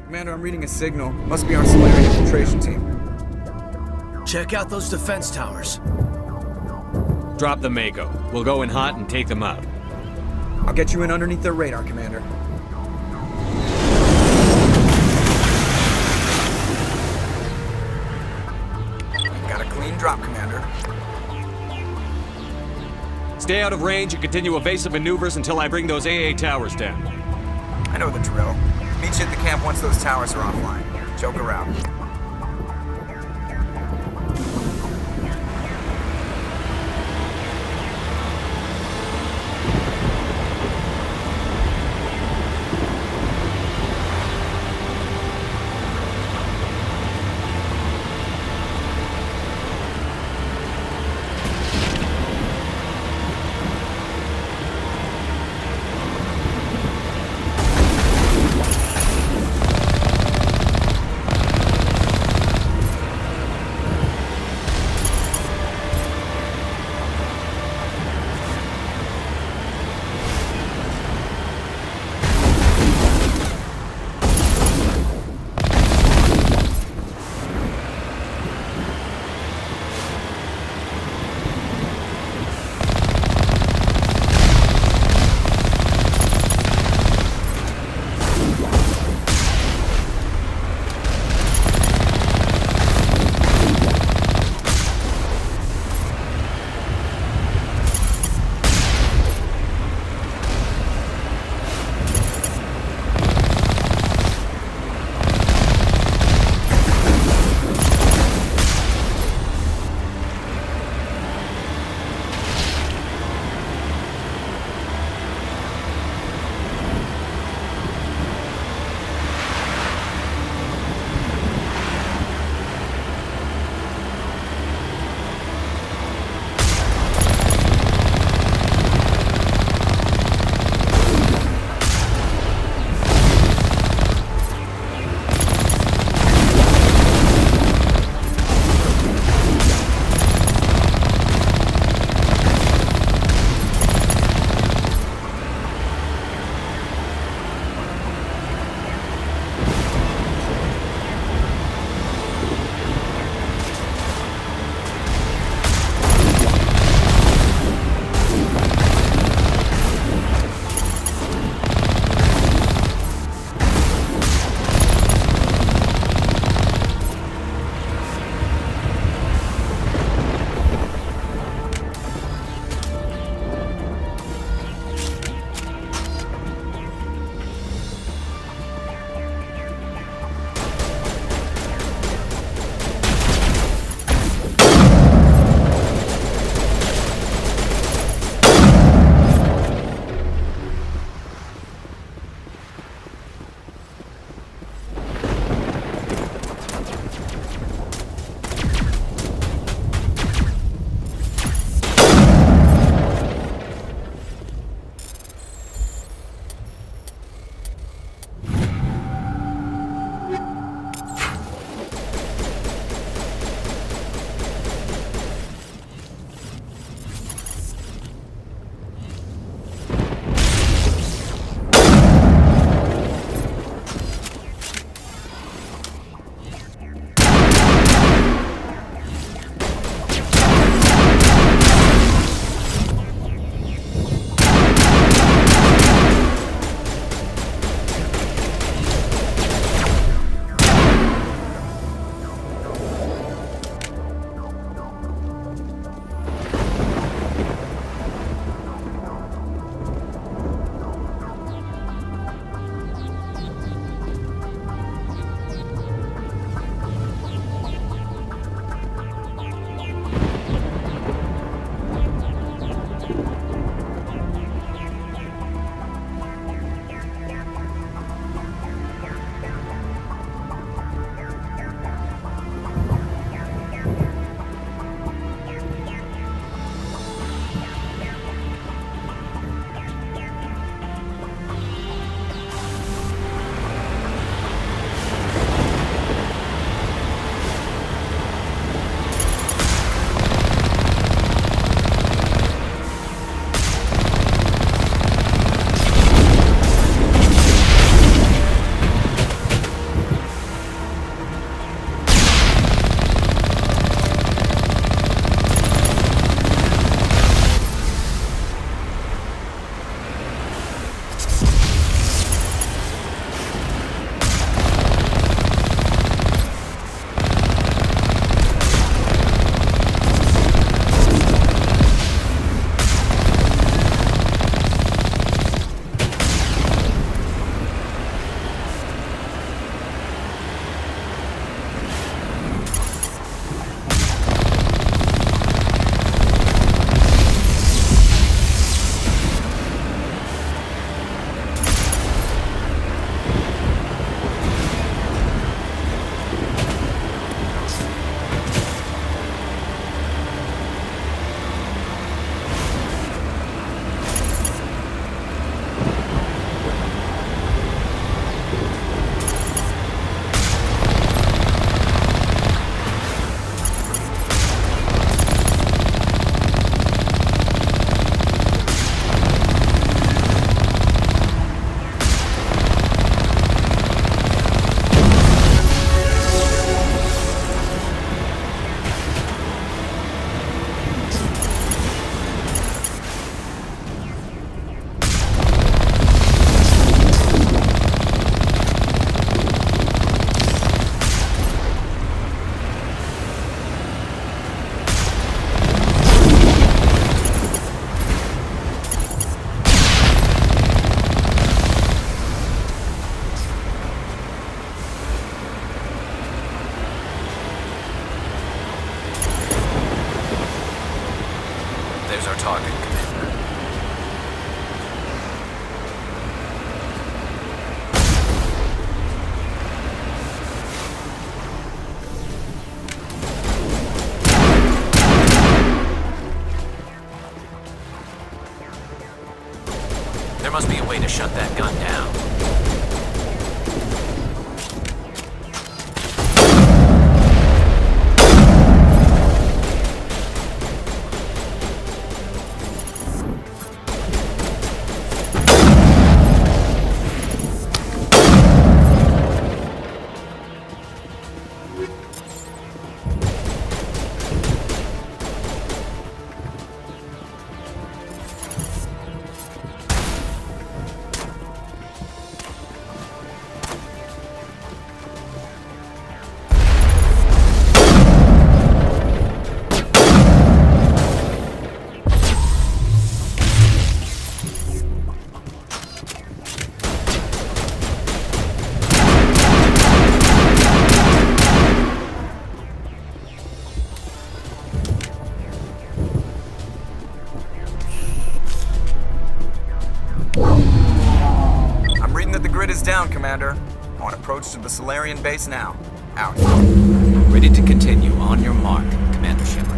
Commander, I'm reading a signal. Must be our Saren infiltration team. Check out those defense towers. Drop the Mako. We'll go in hot and take them out. I'll get you in underneath their radar, Commander. Got a clean drop, Commander. Stay out of range and continue evasive maneuvers until I bring those AA towers down. I know the drill. Meet you at the camp once those towers are offline. Joke around. target, Commander. There must be a way to shut that gun down. Down, Commander. On approach to the Salarian base now. Out. Ready to continue. On your mark, Commander Shepard.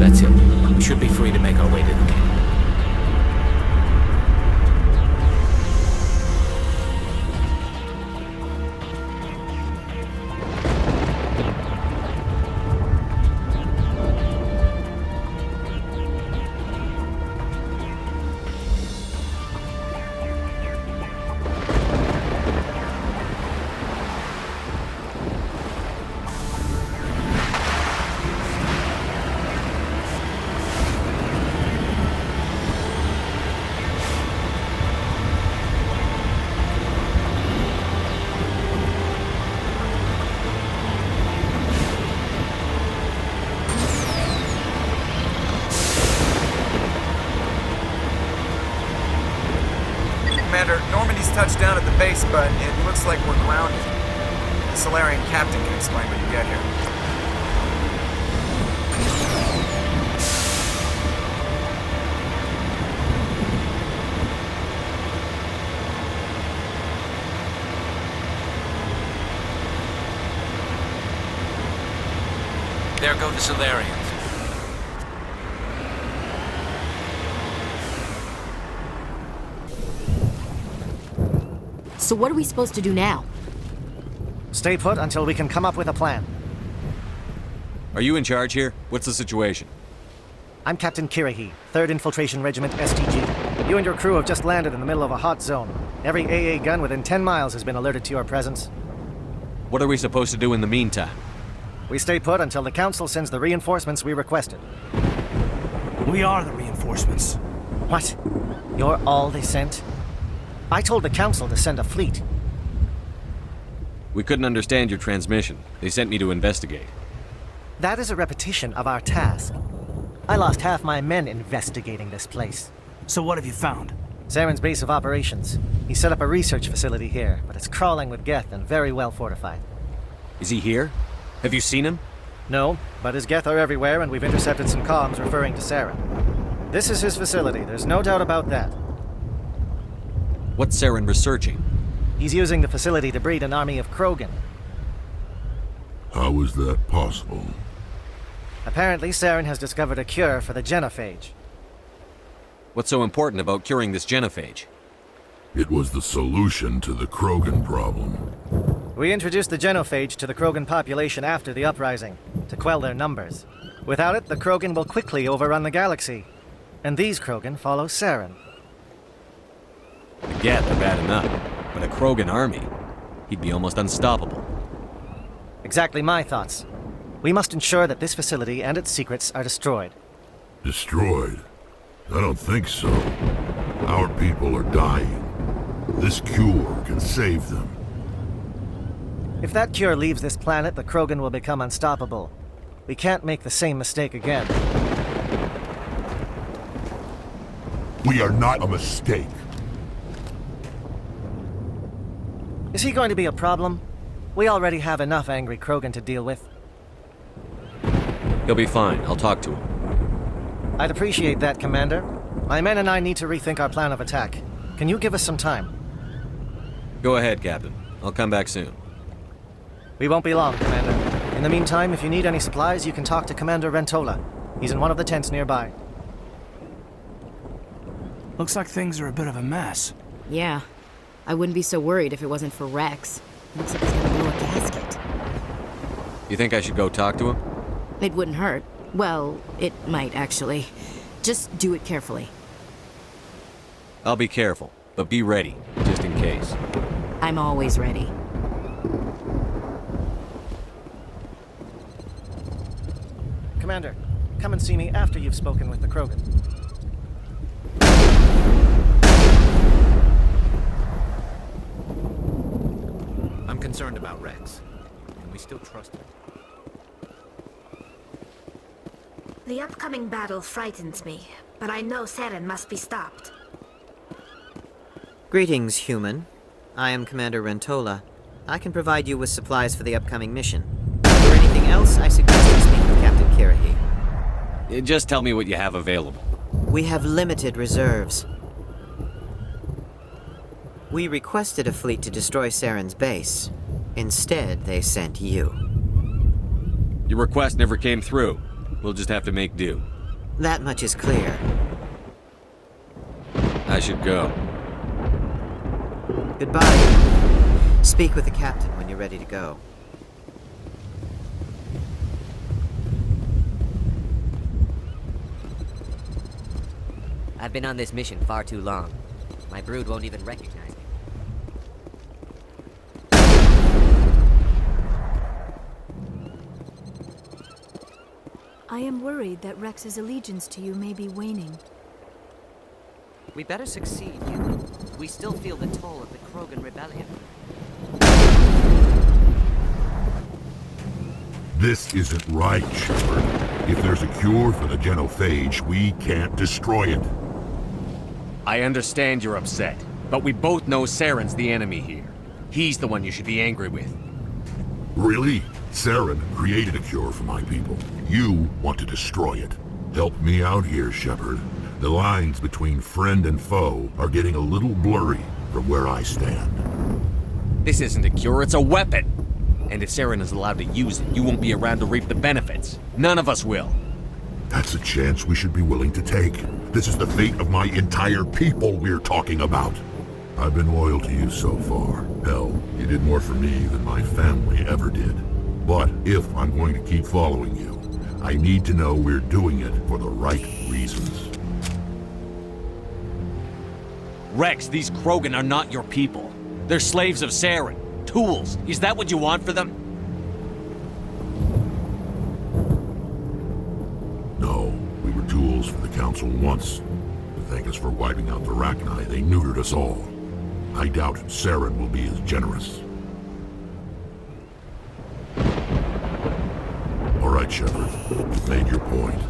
That's it. We should be free to make our way to the camp. Touched down at the base, but it looks like we're grounded. The Salarian captain can explain when you get here. There go the Salarians. So what are we supposed to do now? Stay put until we can come up with a plan. Are you in charge here? What's the situation? I'm Captain Kirahi, 3rd Infiltration Regiment STG. You and your crew have just landed in the middle of a hot zone. Every AA gun within 10 miles has been alerted to your presence. What are we supposed to do in the meantime? We stay put until the Council sends the reinforcements we requested. We are the reinforcements. What? You're all they sent? I told the Council to send a fleet. We couldn't understand your transmission. They sent me to investigate. That is a repetition of our task. I lost half my men investigating this place. So what have you found? Saren's base of operations. He set up a research facility here, but it's crawling with Geth and very well fortified. Is he here? Have you seen him? No, but his Geth are everywhere, and we've intercepted some comms referring to Saren. This is his facility, there's no doubt about that. What's Saren researching? He's using the facility to breed an army of Krogan. How is that possible? Apparently, Saren has discovered a cure for the genophage. What's so important about curing this genophage? It was the solution to the Krogan problem. We introduced the genophage to the Krogan population after the uprising, to quell their numbers. Without it, the Krogan will quickly overrun the galaxy. And these Krogan follow Saren. The Geth are bad enough, but a Krogan army, he'd be almost unstoppable. Exactly my thoughts. We must ensure that this facility and its secrets are destroyed. Destroyed? I don't think so. Our people are dying. This cure can save them. If that cure leaves this planet, the Krogan will become unstoppable. We can't make the same mistake again. We are not a mistake. Is he going to be a problem? We already have enough angry Krogan to deal with. He'll be fine. I'll talk to him. I'd appreciate that, Commander. My men and I need to rethink our plan of attack. Can you give us some time? Go ahead, Captain. I'll come back soon. We won't be long, Commander. In the meantime, if you need any supplies, you can talk to Commander Rentola. He's in one of the tents nearby. Looks like things are a bit of a mess. Yeah. I wouldn't be so worried if it wasn't for Rex. Looks like he's gonna blow a gasket. You think I should go talk to him? It wouldn't hurt. Well, it might, actually. Just do it carefully. I'll be careful, but be ready, just in case. I'm always ready. Commander, come and see me after you've spoken with the Krogan. I'm concerned about Rex. Can we still trust him? The upcoming battle frightens me, but I know Saren must be stopped. Greetings, human. I am Commander Rentola. I can provide you with supplies for the upcoming mission. For anything else, I suggest you speak with Captain Kirahi. Just tell me what you have available. We have limited reserves. We requested a fleet to destroy Saren's base. Instead, they sent you. Your request never came through. We'll just have to make do. That much is clear. I should go. Goodbye. Speak with the captain when you're ready to go. I've been on this mission far too long. My brood won't even recognize me. I am worried that Rex's allegiance to you may be waning. We better succeed, human. We still feel the toll of the Krogan rebellion. This isn't right, Shepard. If there's a cure for the genophage, we can't destroy it. I understand you're upset, but we both know Saren's the enemy here. He's the one you should be angry with. Really? Saren created a cure for my people. You want to destroy it. Help me out here, Shepard. The lines between friend and foe are getting a little blurry from where I stand. This isn't a cure, it's a weapon! And if Saren is allowed to use it, you won't be around to reap the benefits. None of us will. That's a chance we should be willing to take. This is the fate of my entire people we're talking about. I've been loyal to you so far. Hell, you did more for me than my family ever did. But if I'm going to keep following you, I need to know we're doing it for the right reasons. Rex, these Krogan are not your people. They're slaves of Saren. Tools. Is that what you want for them? No, we were tools for the Council once. To thank us for wiping out the Rachni, they neutered us all. I doubt Saren will be as generous. All right, Shepard. You've made your point.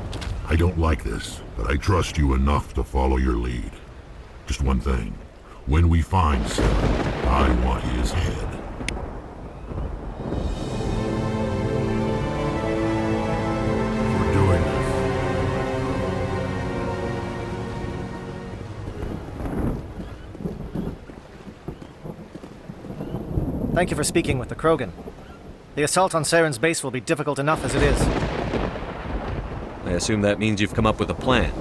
I don't like this, but I trust you enough to follow your lead. Just one thing. When we find Saren, I want his head. We're doing this. Thank you for speaking with the Krogan. The assault on Saren's base will be difficult enough as it is. I assume that means you've come up with a plan.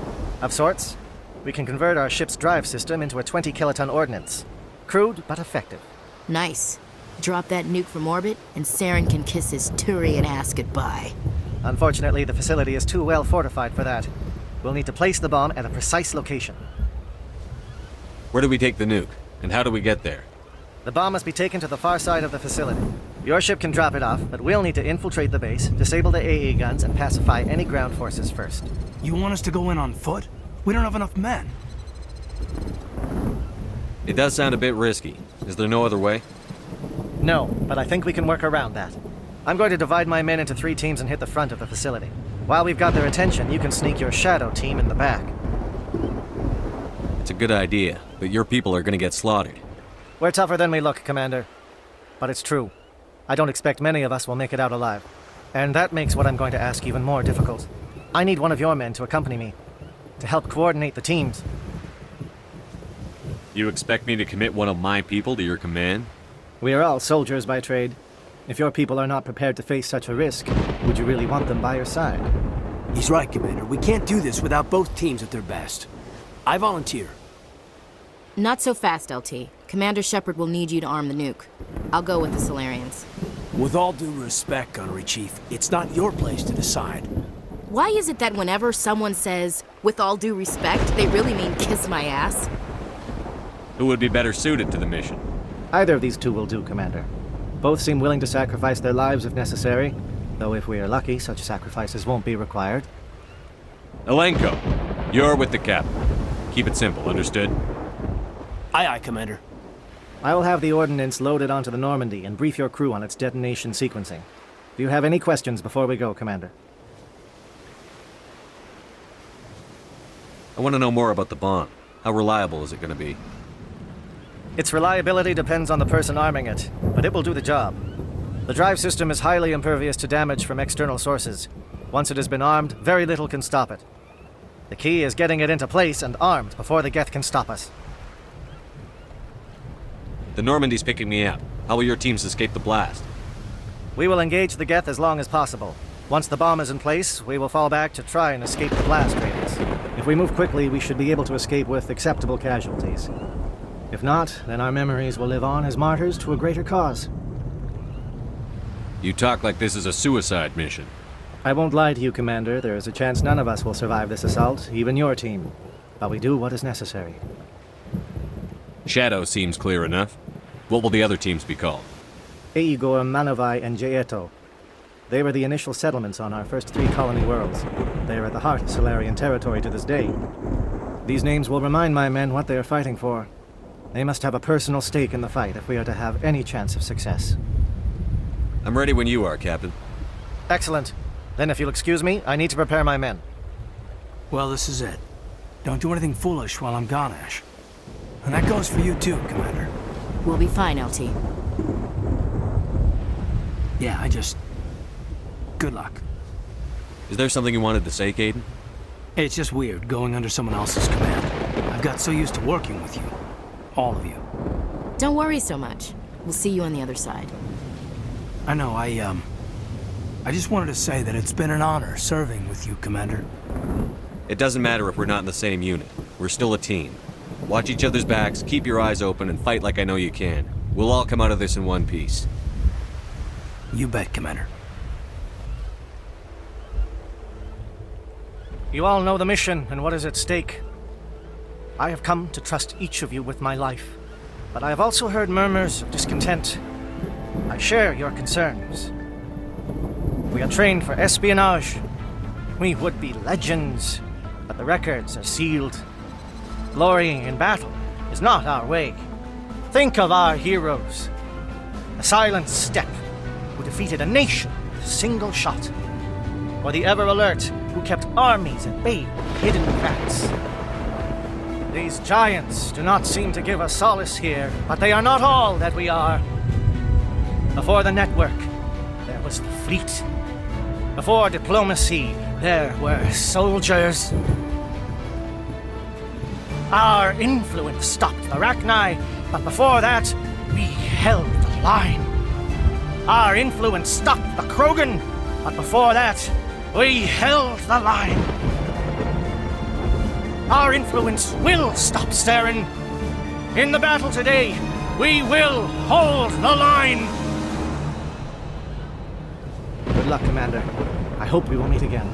Of sorts. We can convert our ship's drive system into a 20-kiloton ordnance. Crude, but effective. Nice. Drop that nuke from orbit, and Saren can kiss his Turian ass goodbye. Unfortunately, the facility is too well fortified for that. We'll need to place the bomb at a precise location. Where do we take the nuke? And how do we get there? The bomb must be taken to the far side of the facility. Your ship can drop it off, but we'll need to infiltrate the base, disable the AA guns, and pacify any ground forces first. You want us to go in on foot? We don't have enough men. It does sound a bit risky. Is there no other way? No, but I think we can work around that. I'm going to divide my men into 3 teams and hit the front of the facility. While we've got their attention, you can sneak your shadow team in the back. It's a good idea, but your people are going to get slaughtered. We're tougher than we look, Commander. But it's true. I don't expect many of us will make it out alive. And that makes what I'm going to ask even more difficult. I need one of your men to accompany me, to help coordinate the teams. You expect me to commit one of my people to your command? We are all soldiers by trade. If your people are not prepared to face such a risk, would you really want them by your side? He's right, Commander. We can't do this without both teams at their best. I volunteer. Not so fast, LT. Commander Shepard will need you to arm the nuke. I'll go with the Solarians. With all due respect, Gunnery Chief, it's not your place to decide. Why is it that whenever someone says, with all due respect, they really mean kiss my ass? Who would be better suited to the mission? Either of these two will do, Commander. Both seem willing to sacrifice their lives if necessary, though if we are lucky, such sacrifices won't be required. Alenko, you're with the captain. Keep it simple, understood? Aye, aye, Commander. I will have the ordnance loaded onto the Normandy and brief your crew on its detonation sequencing. Do you have any questions before we go, Commander? I want to know more about the bomb. How reliable is it going to be? Its reliability depends on the person arming it, but it will do the job. The drive system is highly impervious to damage from external sources. Once it has been armed, very little can stop it. The key is getting it into place and armed before the Geth can stop us. The Normandy's picking me up. How will your teams escape the blast? We will engage the Geth as long as possible. Once the bomb is in place, we will fall back to try and escape the blast radius. If we move quickly, we should be able to escape with acceptable casualties. If not, then our memories will live on as martyrs to a greater cause. You talk like this is a suicide mission. I won't lie to you, Commander. There is a chance none of us will survive this assault, even your team. But we do what is necessary. Shadow seems clear enough. What will the other teams be called? Igor, Manovai, and Jaeto. They were the initial settlements on our first 3 colony worlds. They are at the heart of Solarian territory to this day. These names will remind my men what they are fighting for. They must have a personal stake in the fight if we are to have any chance of success. I'm ready when you are, Captain. Excellent. Then if you'll excuse me, I need to prepare my men. Well, this is it. Don't do anything foolish while I'm gone, Ash. And that goes for you too, Commander. We'll be fine, LT. Yeah, good luck. Is there something you wanted to say, Caden? It's just weird going under someone else's command. I've got so used to working with you. All of you. Don't worry so much. We'll see you on the other side. I know, I just wanted to say that it's been an honor serving with you, Commander. It doesn't matter if we're not in the same unit. We're still a team. Watch each other's backs, keep your eyes open, and fight like I know you can. We'll all come out of this in one piece. You bet, Commander. You all know the mission and what is at stake. I have come to trust each of you with my life, but I have also heard murmurs of discontent. I share your concerns. We are trained for espionage. We would be legends, but the records are sealed. Glory in battle is not our way. Think of our heroes. A silent step who defeated a nation with a single shot. Or the ever-alert who kept armies at bay with hidden cracks. These giants do not seem to give us solace here, but they are not all that we are. Before the network, there was the fleet. Before diplomacy, there were soldiers. Our influence stopped the Rachni, but before that, we held the line. Our influence stopped the Krogan, but before that, we held the line. Our influence will stop Saren. In the battle today, we will hold the line. Good luck, Commander. I hope we will meet again.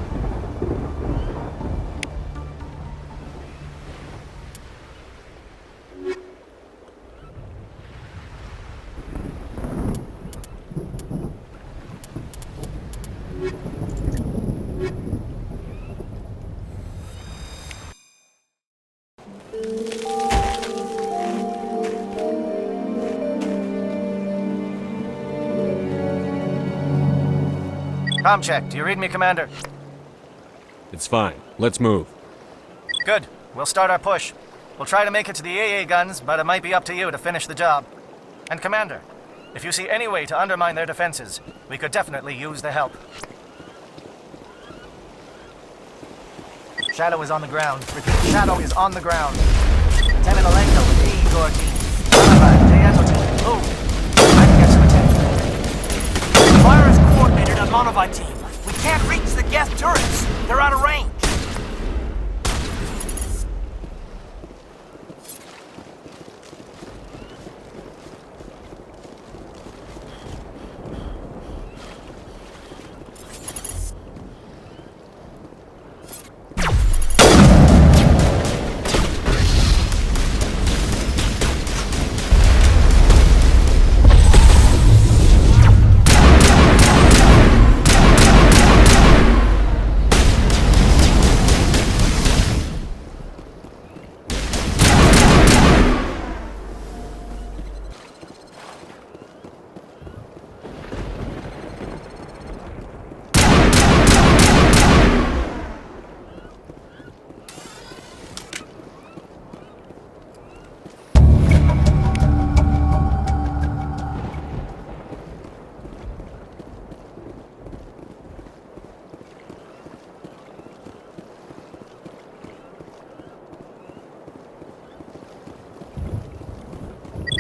Com check. Do you read me, Commander? It's fine. Let's move. Good. We'll start our push. We'll try to make it to the AA guns, but it might be up to you to finish the job. And Commander, if you see any way to undermine their defenses, we could definitely use the help. Shadow is on the ground. Repeat, Shadow is on the ground. Lieutenant Alenko with AE Gore team. J-Eto team. Move. I can get some attention. Fire is coordinated on Monavite team. We can't reach the Geth turrets. They're out of range.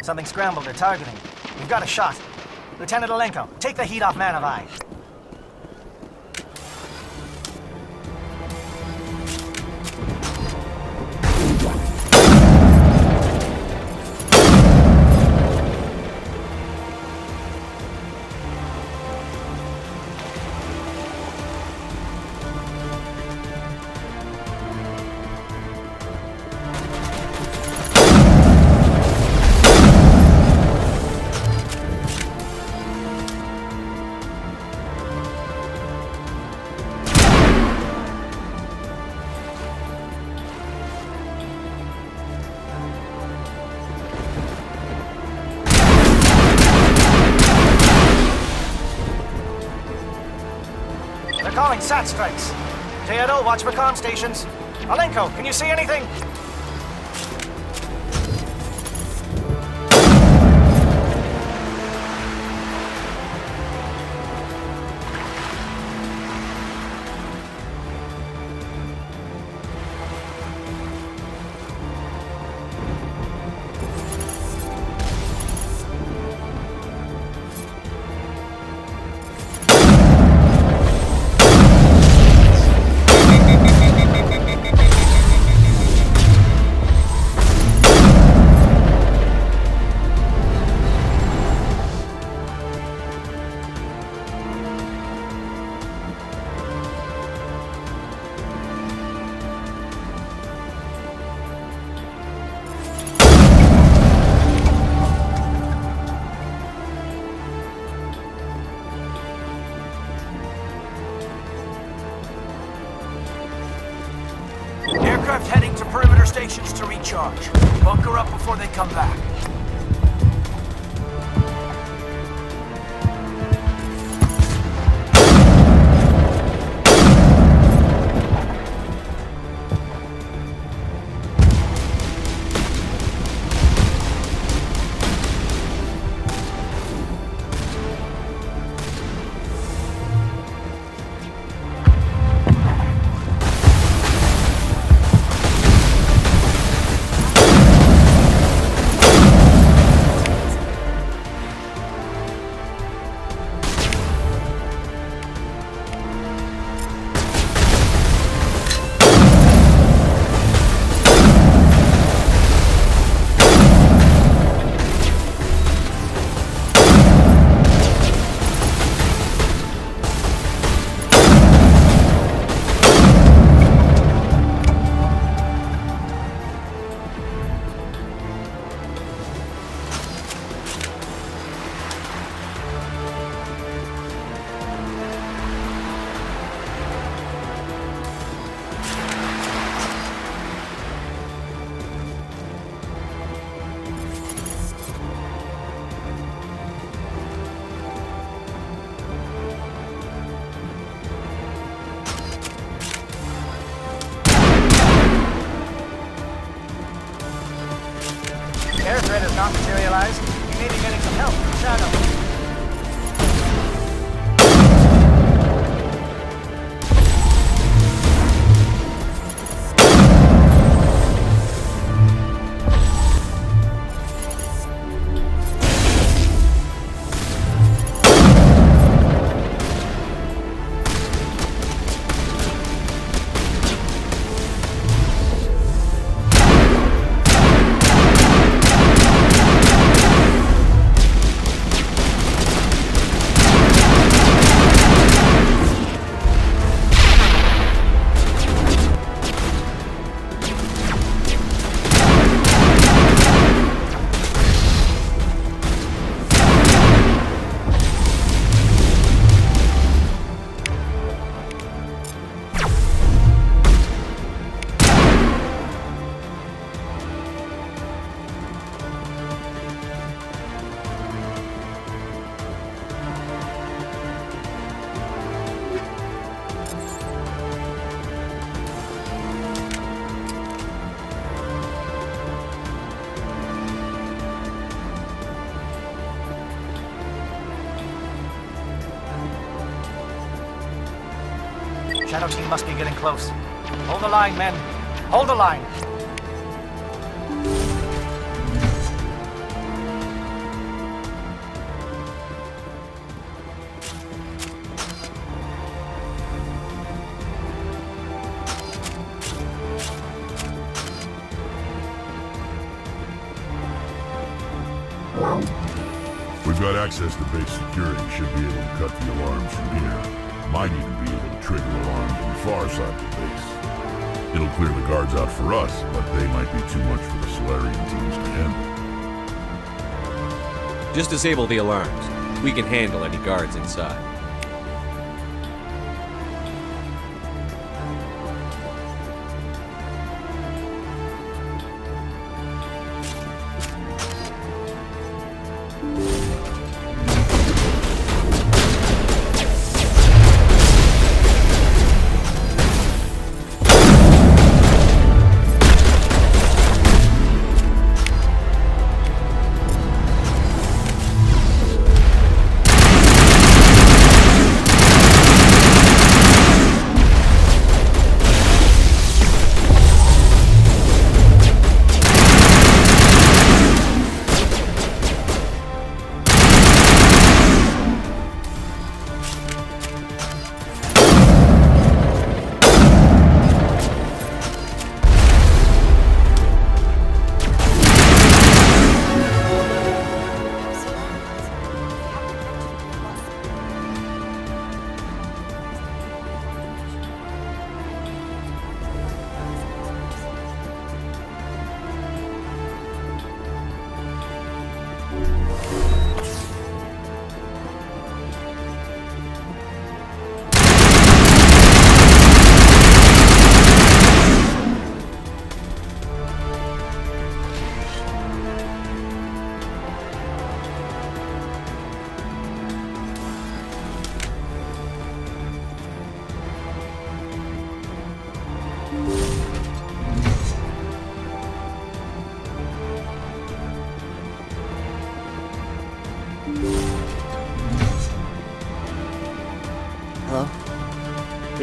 Something scrambled their targeting. We've got a shot. Lieutenant Alenko, take the heat off Manavai. Calling SAT strikes. J-Eto, watch for comm stations. Alenko, can you see anything? aircraft heading to perimeter stations to recharge. Bunker up before they come back. Air threat has not materialized. You may be getting some help from Shadow. Shadow team must be getting close. Hold the line, men. Hold the line. We've got access to base security. Should be able to cut the alarms from here. Might even be able to trigger alarms on the far side of the base. It'll clear the guards out for us, but they might be too much for the Solarian teams to handle. Just disable the alarms. We can handle any guards inside.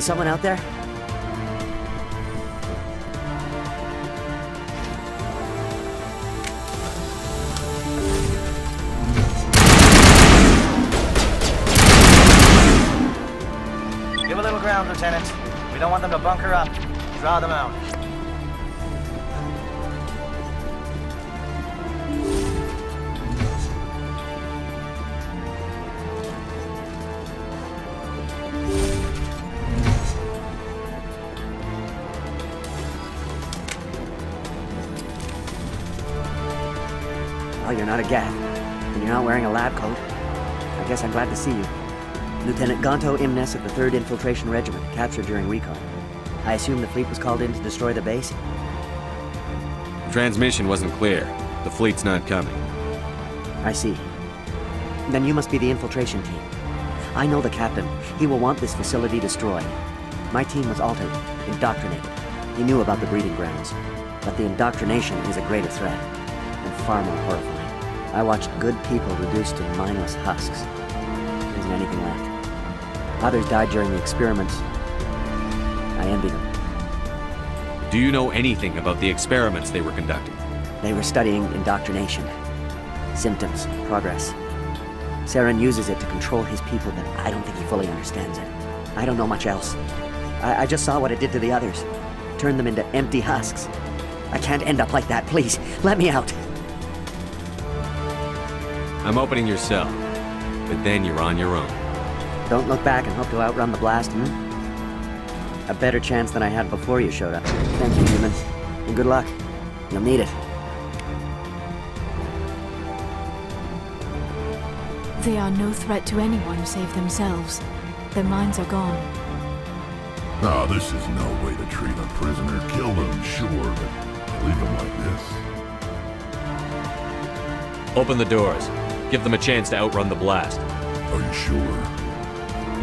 Is someone out there? Give a little ground, Lieutenant. We don't want them to bunker up. Draw them out. Well, you're not a Gath, and you're not wearing a lab coat. I guess I'm glad to see you. Lieutenant Gonto Imnes of the 3rd Infiltration Regiment, captured during recon. I assume the fleet was called in to destroy the base? The transmission wasn't clear. The fleet's not coming. I see. Then you must be the infiltration team. I know the captain. He will want this facility destroyed. My team was altered, indoctrinated. He knew about the breeding grounds. But the indoctrination is a greater threat, and far more horrifying. I watched good people reduced to mindless husks. There isn't anything left. Others died during the experiments. I envy them. Do you know anything about the experiments they were conducting? They were studying indoctrination. Symptoms, progress. Saren uses it to control his people, but I don't think he fully understands it. I don't know much else. I just saw what it did to the others. Turned them into empty husks. I can't end up like that, please. Let me out. I'm opening your cell, but then you're on your own. Don't look back and hope to outrun the blast, A better chance than I had before you showed up. Thank you, humans. And good luck. You'll need it. They are no threat to anyone save themselves. Their minds are gone. Ah, this is no way to treat a prisoner. Kill them, sure, but leave them like this. Open the doors. Give them a chance to outrun the blast. Are you sure?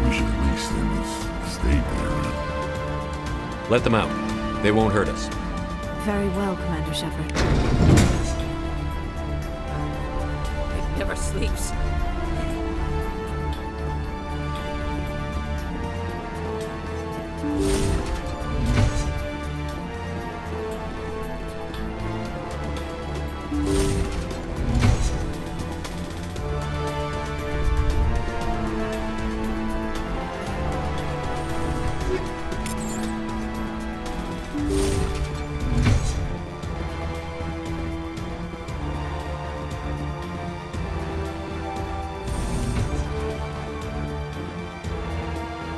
We should at least send this state there. Let them out. They won't hurt us. Very well, Commander Shepard. It never sleeps.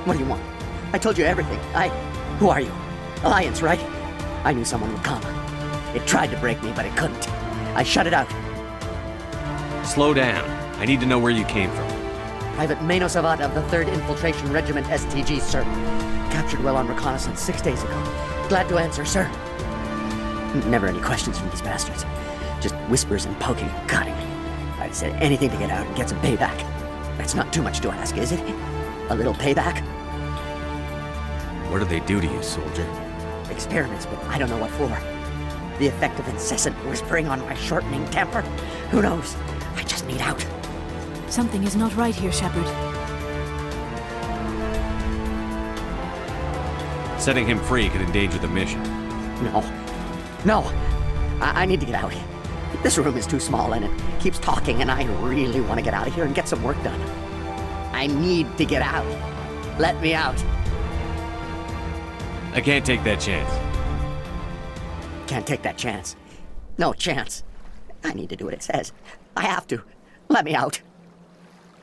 What do you want? I told you everything. Who are you? Alliance, right? I knew someone would come. It tried to break me, but it couldn't. I shut it out. Slow down. I need to know where you came from. Private Mano Savat of the 3rd Infiltration Regiment STG, sir. Captured well on reconnaissance 6 days ago. Glad to answer, sir. Never any questions from these bastards. Just whispers and poking and cutting. I'd said anything to get out and get some payback. That's not too much to ask, is it? A little payback? What do they do to you, soldier? Experiments, but I don't know what for. The effect of incessant whispering on my shortening temper? Who knows? I just need out. Something is not right here, Shepard. Setting him free could endanger the mission. No. I need to get out. This room is too small and it keeps talking, and I really want to get out of here and get some work done. I need to get out. Let me out. I can't take that chance. Can't take that chance. No chance. I need to do what it says. I have to. Let me out.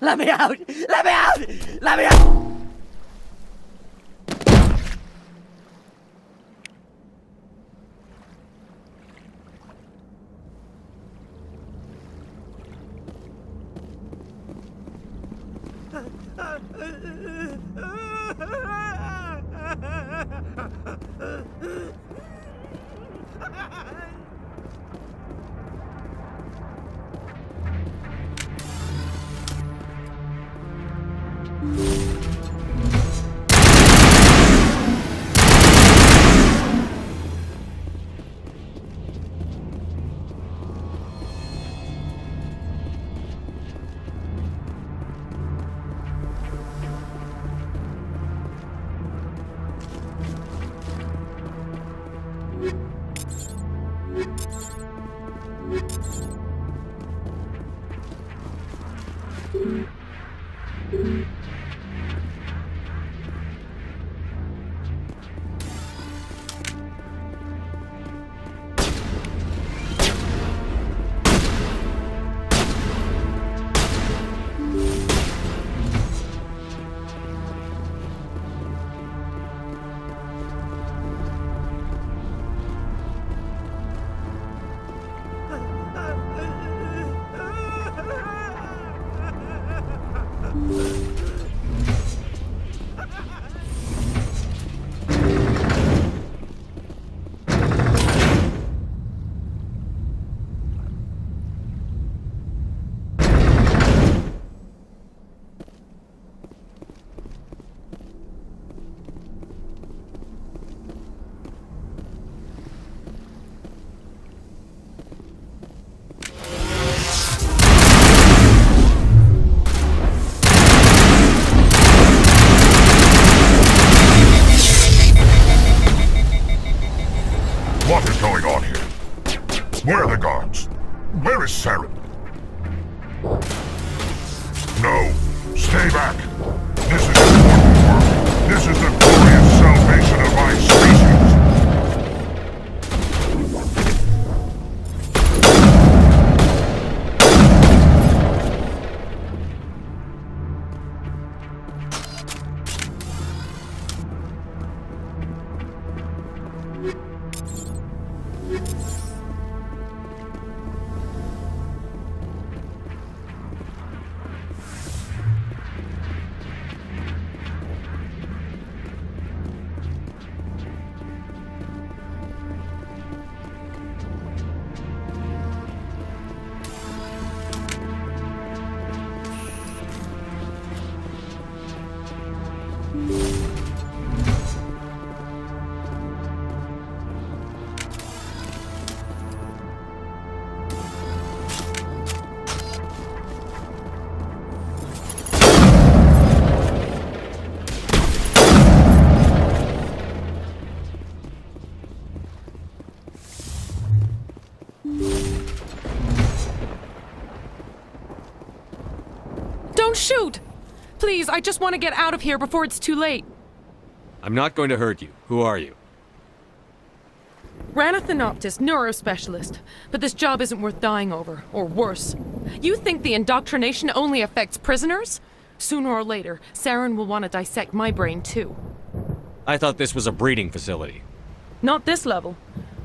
Let me out! Let me out! Let me out! What is going on here? Where are the guards? Where is Saren? No, stay back. This is important work. This is the glorious salvation of my species. Don't shoot! Please, I just want to get out of here before it's too late. I'm not going to hurt you. Who are you? Ranathanoptis, neurospecialist. But this job isn't worth dying over, or worse. You think the indoctrination only affects prisoners? Sooner or later, Saren will want to dissect my brain too. I thought this was a breeding facility. Not this level.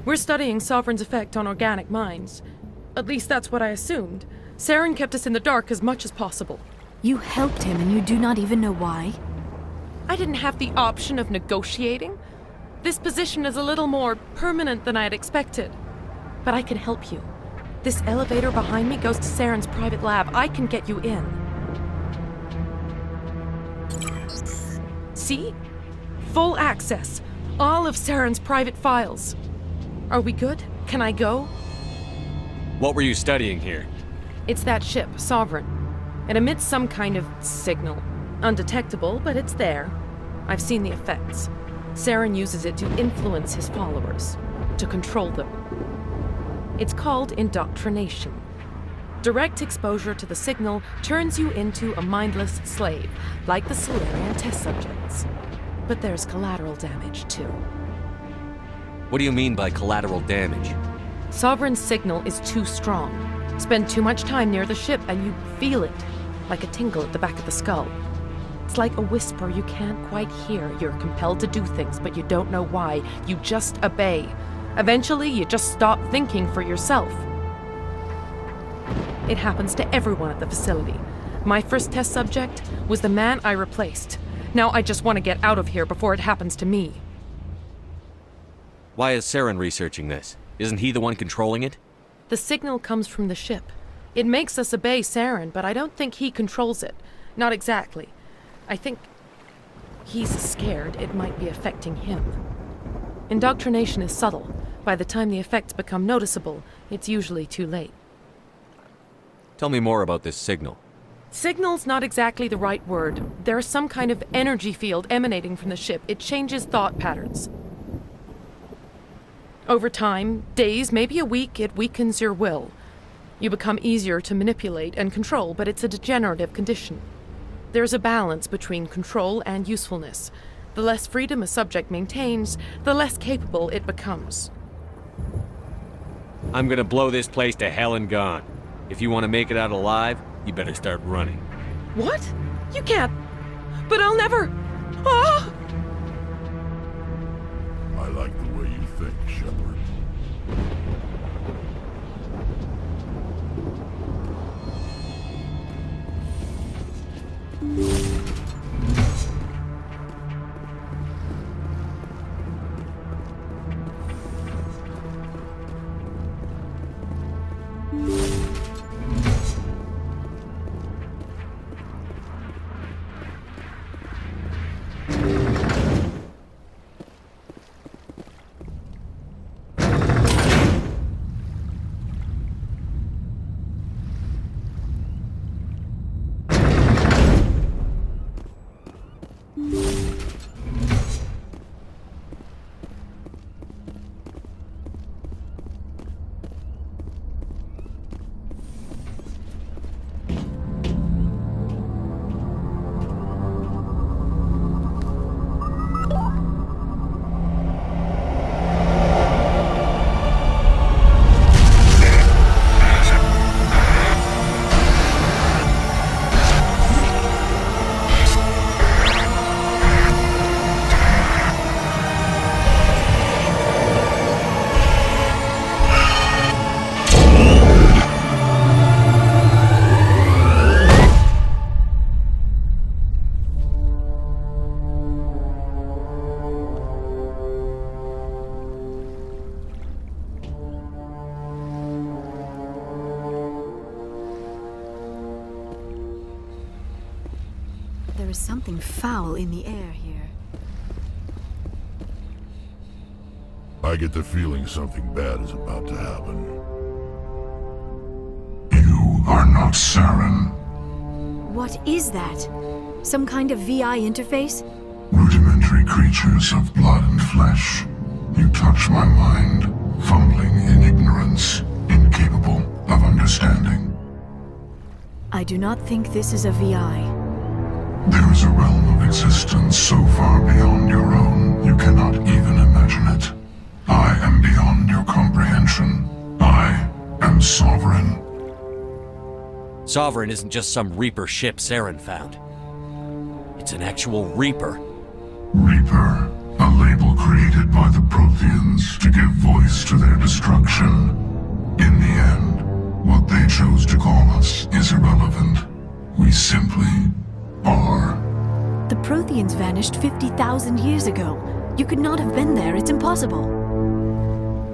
We're studying Sovereign's effect on organic minds. At least that's what I assumed. Saren kept us in the dark as much as possible. You helped him and you do not even know why? I didn't have the option of negotiating. This position is a little more permanent than I had expected. But I can help you. This elevator behind me goes to Saren's private lab. I can get you in. See? Full access. All of Saren's private files. Are we good? Can I go? What were you studying here? It's that ship, Sovereign. It emits some kind of signal. Undetectable, but it's there. I've seen the effects. Saren uses it to influence his followers, to control them. It's called indoctrination. Direct exposure to the signal turns you into a mindless slave, like the Salarian test subjects. But there's collateral damage, too. What do you mean by collateral damage? Sovereign's signal is too strong. Spend too much time near the ship and you feel it, like a tingle at the back of the skull. It's like a whisper you can't quite hear. You're compelled to do things, but you don't know why. You just obey. Eventually, you just stop thinking for yourself. It happens to everyone at the facility. My first test subject was the man I replaced. Now I just want to get out of here before it happens to me. Why is Saren researching this? Isn't he the one controlling it? The signal comes from the ship. It makes us obey Saren, but I don't think he controls it. Not exactly. I think he's scared it might be affecting him. Indoctrination is subtle. By the time the effects become noticeable, it's usually too late. Tell me more about this signal. Signal's not exactly the right word. There's some kind of energy field emanating from the ship. It changes thought patterns. Over time, days, maybe a week, it weakens your will. You become easier to manipulate and control, but it's a degenerative condition. There's a balance between control and usefulness. The less freedom a subject maintains, the less capable it becomes. I'm gonna blow this place to hell and gone. If you want to make it out alive, you better start running. What? You can't. But I'll never. Ah! I like the way you think, Shepard. There is something foul in the air here. I get the feeling something bad is about to happen. You are not Saren. What is that? Some kind of VI interface? Rudimentary creatures of blood and flesh. You touch my mind, fumbling in ignorance, incapable of understanding. I do not think this is a VI. There is a realm of existence so far beyond your own, you cannot even imagine it. I am beyond your comprehension. I am Sovereign. Sovereign isn't just some Reaper ship Saren found. It's an actual Reaper. Reaper, a label created by the Protheans to give voice to their destruction. In the end, what they chose to call us is irrelevant. We simply are. The Protheans vanished 50,000 years ago. You could not have been there. It's impossible.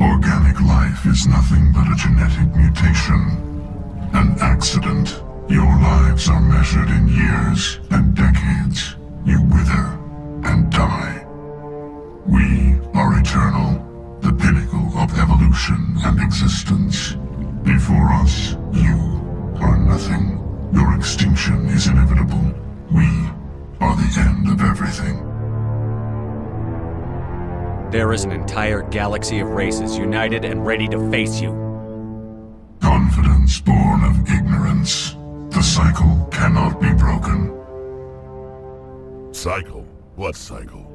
Organic life is nothing but a genetic mutation. An accident. Your lives are measured in years and decades. You wither and die. We are eternal, the pinnacle of evolution and existence. Before us, you are nothing. Your extinction is inevitable. We are the end of everything. There is an entire galaxy of races united and ready to face you. Confidence born of ignorance. The cycle cannot be broken. Cycle? What cycle?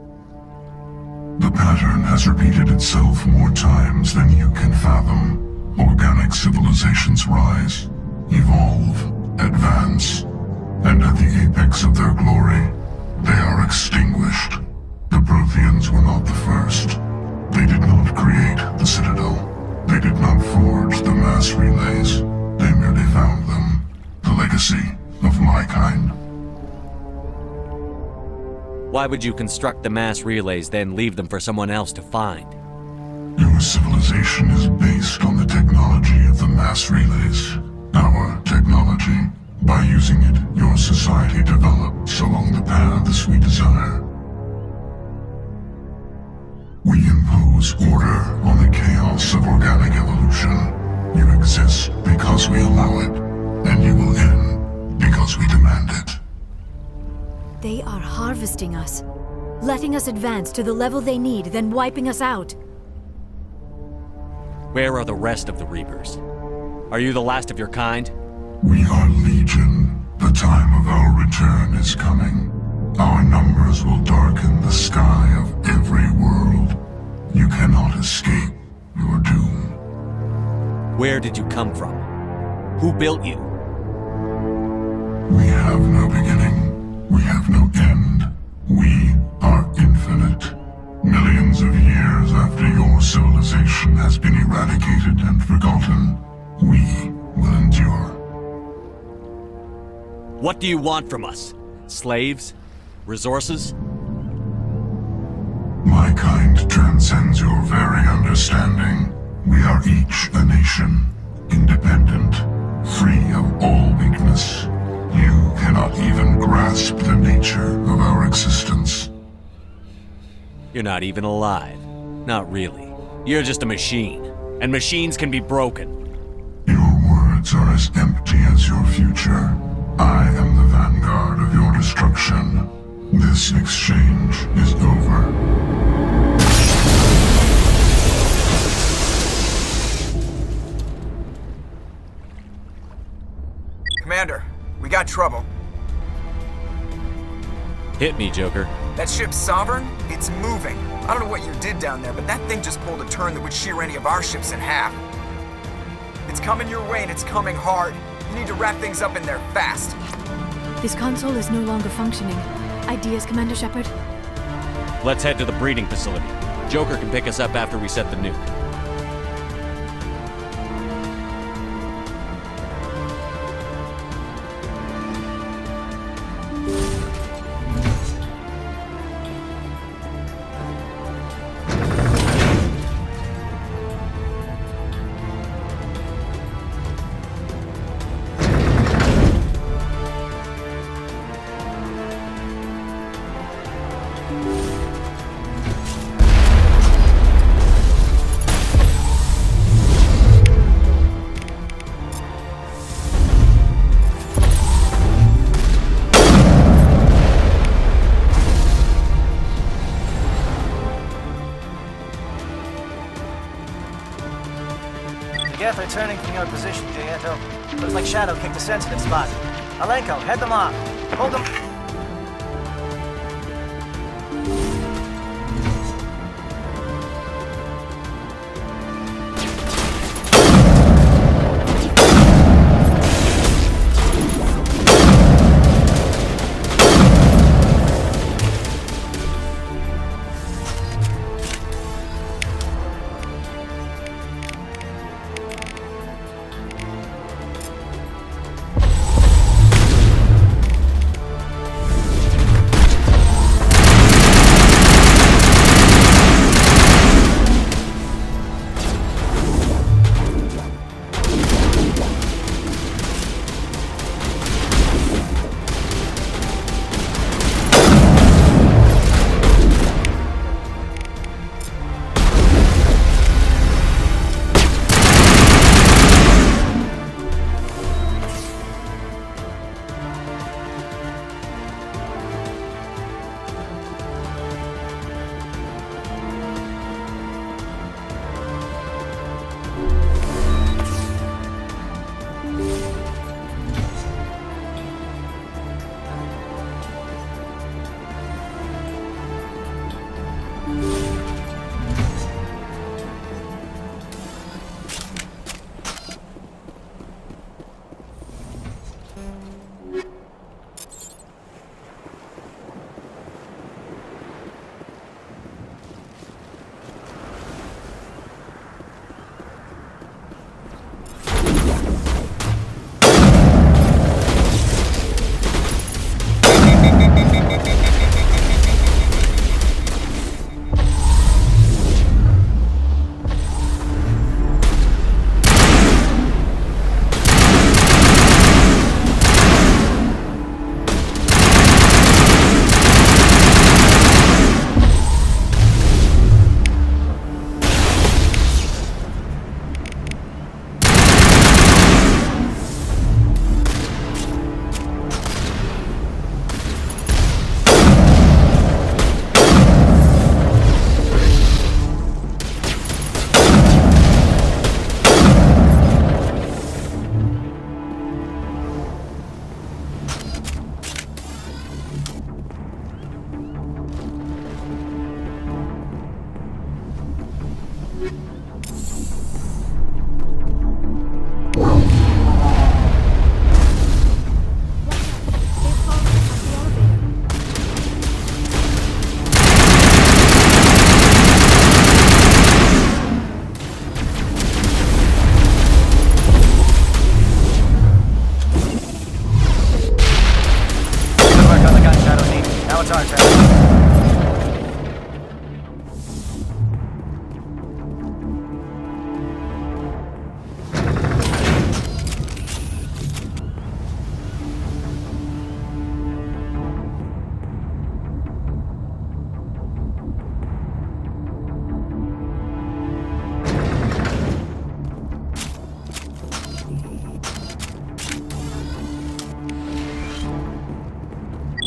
The pattern has repeated itself more times than you can fathom. Organic civilizations rise, evolve, advance, and at the apex of their glory, they are extinguished. The Protheans were not the first. They did not create the Citadel. They did not forge the mass relays. They merely found them. The legacy of my kind. Why would you construct the mass relays, then leave them for someone else to find? Your civilization is based on the technology of the mass relays. Our technology. By using it, your society develops along the paths we desire. We impose order on the chaos of organic evolution. You exist because we allow it, and you will end because we demand it. They are harvesting us, letting us advance to the level they need, then wiping us out. Where are the rest of the Reapers? Are you the last of your kind? We are Legion. The time of our return is coming. Our numbers will darken the sky of every world. You cannot escape your doom. Where did you come from? Who built you? We have no beginning. We have no end. We are infinite. Millions of years after your civilization has been eradicated and forgotten, we will endure. What do you want from us? Slaves? Resources? My kind transcends your very understanding. We are each a nation, independent, free of all weakness. You cannot even grasp the nature of our existence. You're not even alive. Not really. You're just a machine. And machines can be broken. Your words are as empty as your future. I am the vanguard of your destruction. This exchange is over. Commander, we got trouble. Hit me, Joker. That ship's Sovereign? It's moving. I don't know what you did down there, but that thing just pulled a turn that would shear any of our ships in half. It's coming your way and it's coming hard. You need to wrap things up in there fast. This console is no longer functioning. Ideas, Commander Shepard? Let's head to the breeding facility. Joker can pick us up after we set the nuke. Together turning from your position, Gieto. Looks like Shadow kicked a sensitive spot. Alenko, head them off. Hold them.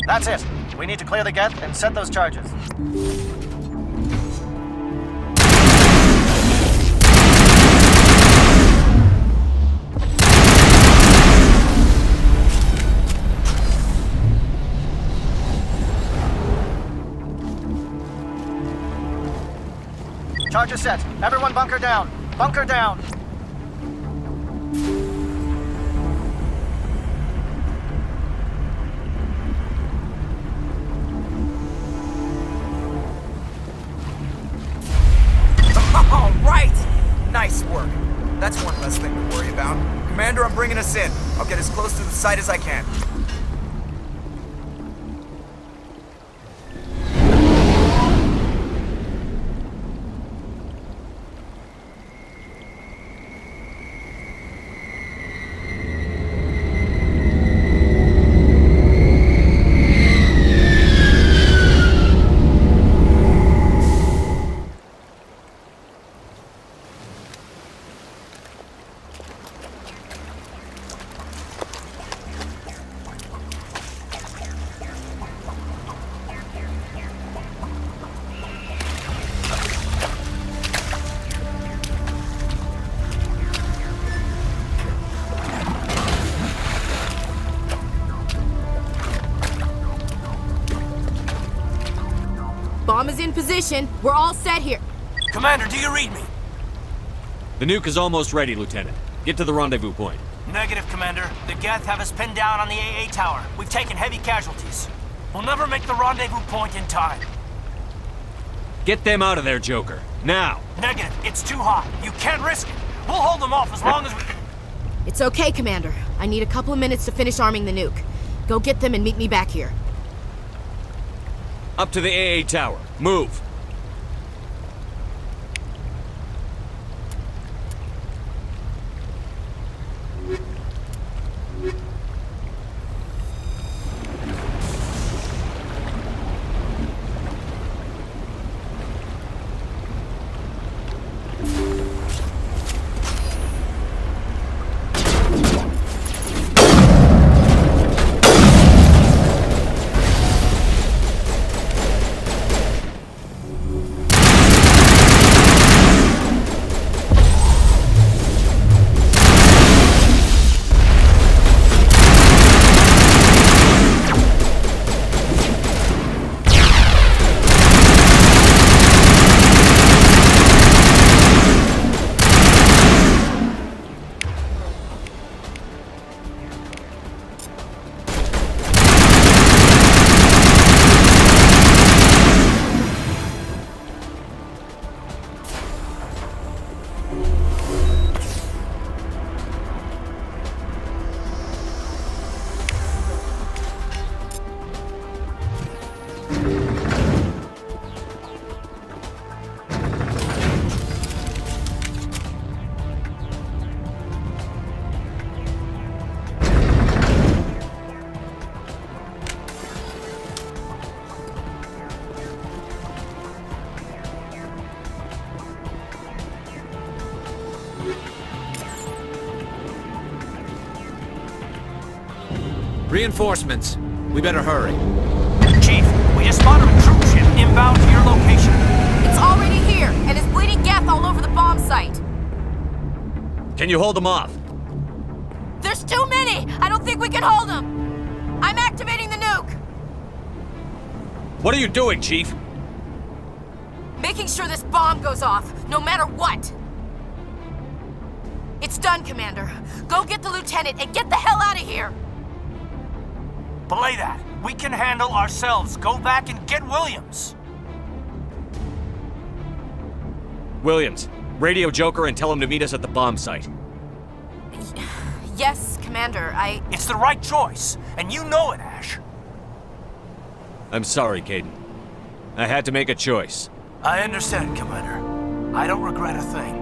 That's it. We need to clear the geth and set those charges. Charges set. Everyone bunker down. Bunker down. All right! Nice work. That's one less thing to worry about. Commander, I'm bringing us in. I'll get as close to the site as I can. Bomb is in position. We're all set here. Commander, do you read me? The nuke is almost ready, Lieutenant. Get to the rendezvous point. Negative, Commander. The Geth have us pinned down on the AA tower. We've taken heavy casualties. We'll never make the rendezvous point in time. Get them out of there, Joker. Now! Negative. It's too hot. You can't risk it. We'll hold them off as long as we... It's okay, Commander. I need a couple of minutes to finish arming the nuke. Go get them and meet me back here. Up to the AA tower. Move! Reinforcements. We better hurry. Chief, we just spotted a troop ship inbound to your location. It's already here, and it's bleeding geth all over the bomb site. Can you hold them off? There's too many! I don't think we can hold them! I'm activating the nuke! What are you doing, Chief? Making sure this bomb goes off, no matter what! done, Commander. Go get the lieutenant and get the hell out of here! Belay that. We can handle ourselves. Go back and get Williams. Williams, radio Joker and tell him to meet us at the bomb site. Yes, Commander, It's the right choice, and you know it, Ash. I'm sorry, Caden. I had to make a choice. I understand, Commander. I don't regret a thing.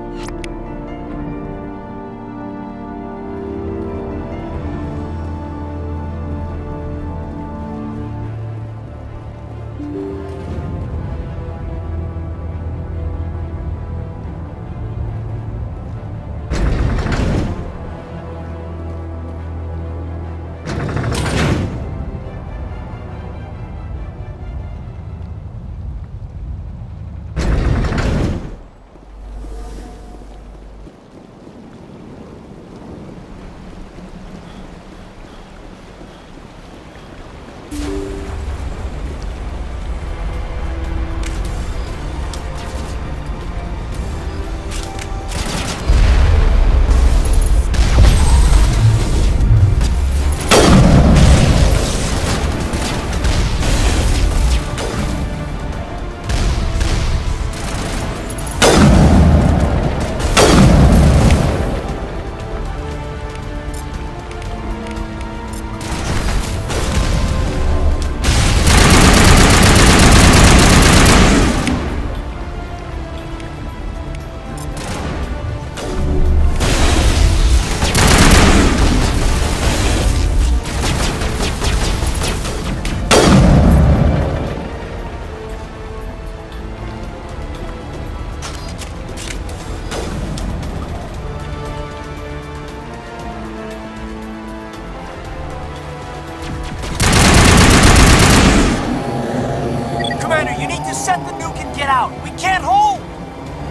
Set the nuke and get out. We can't hold.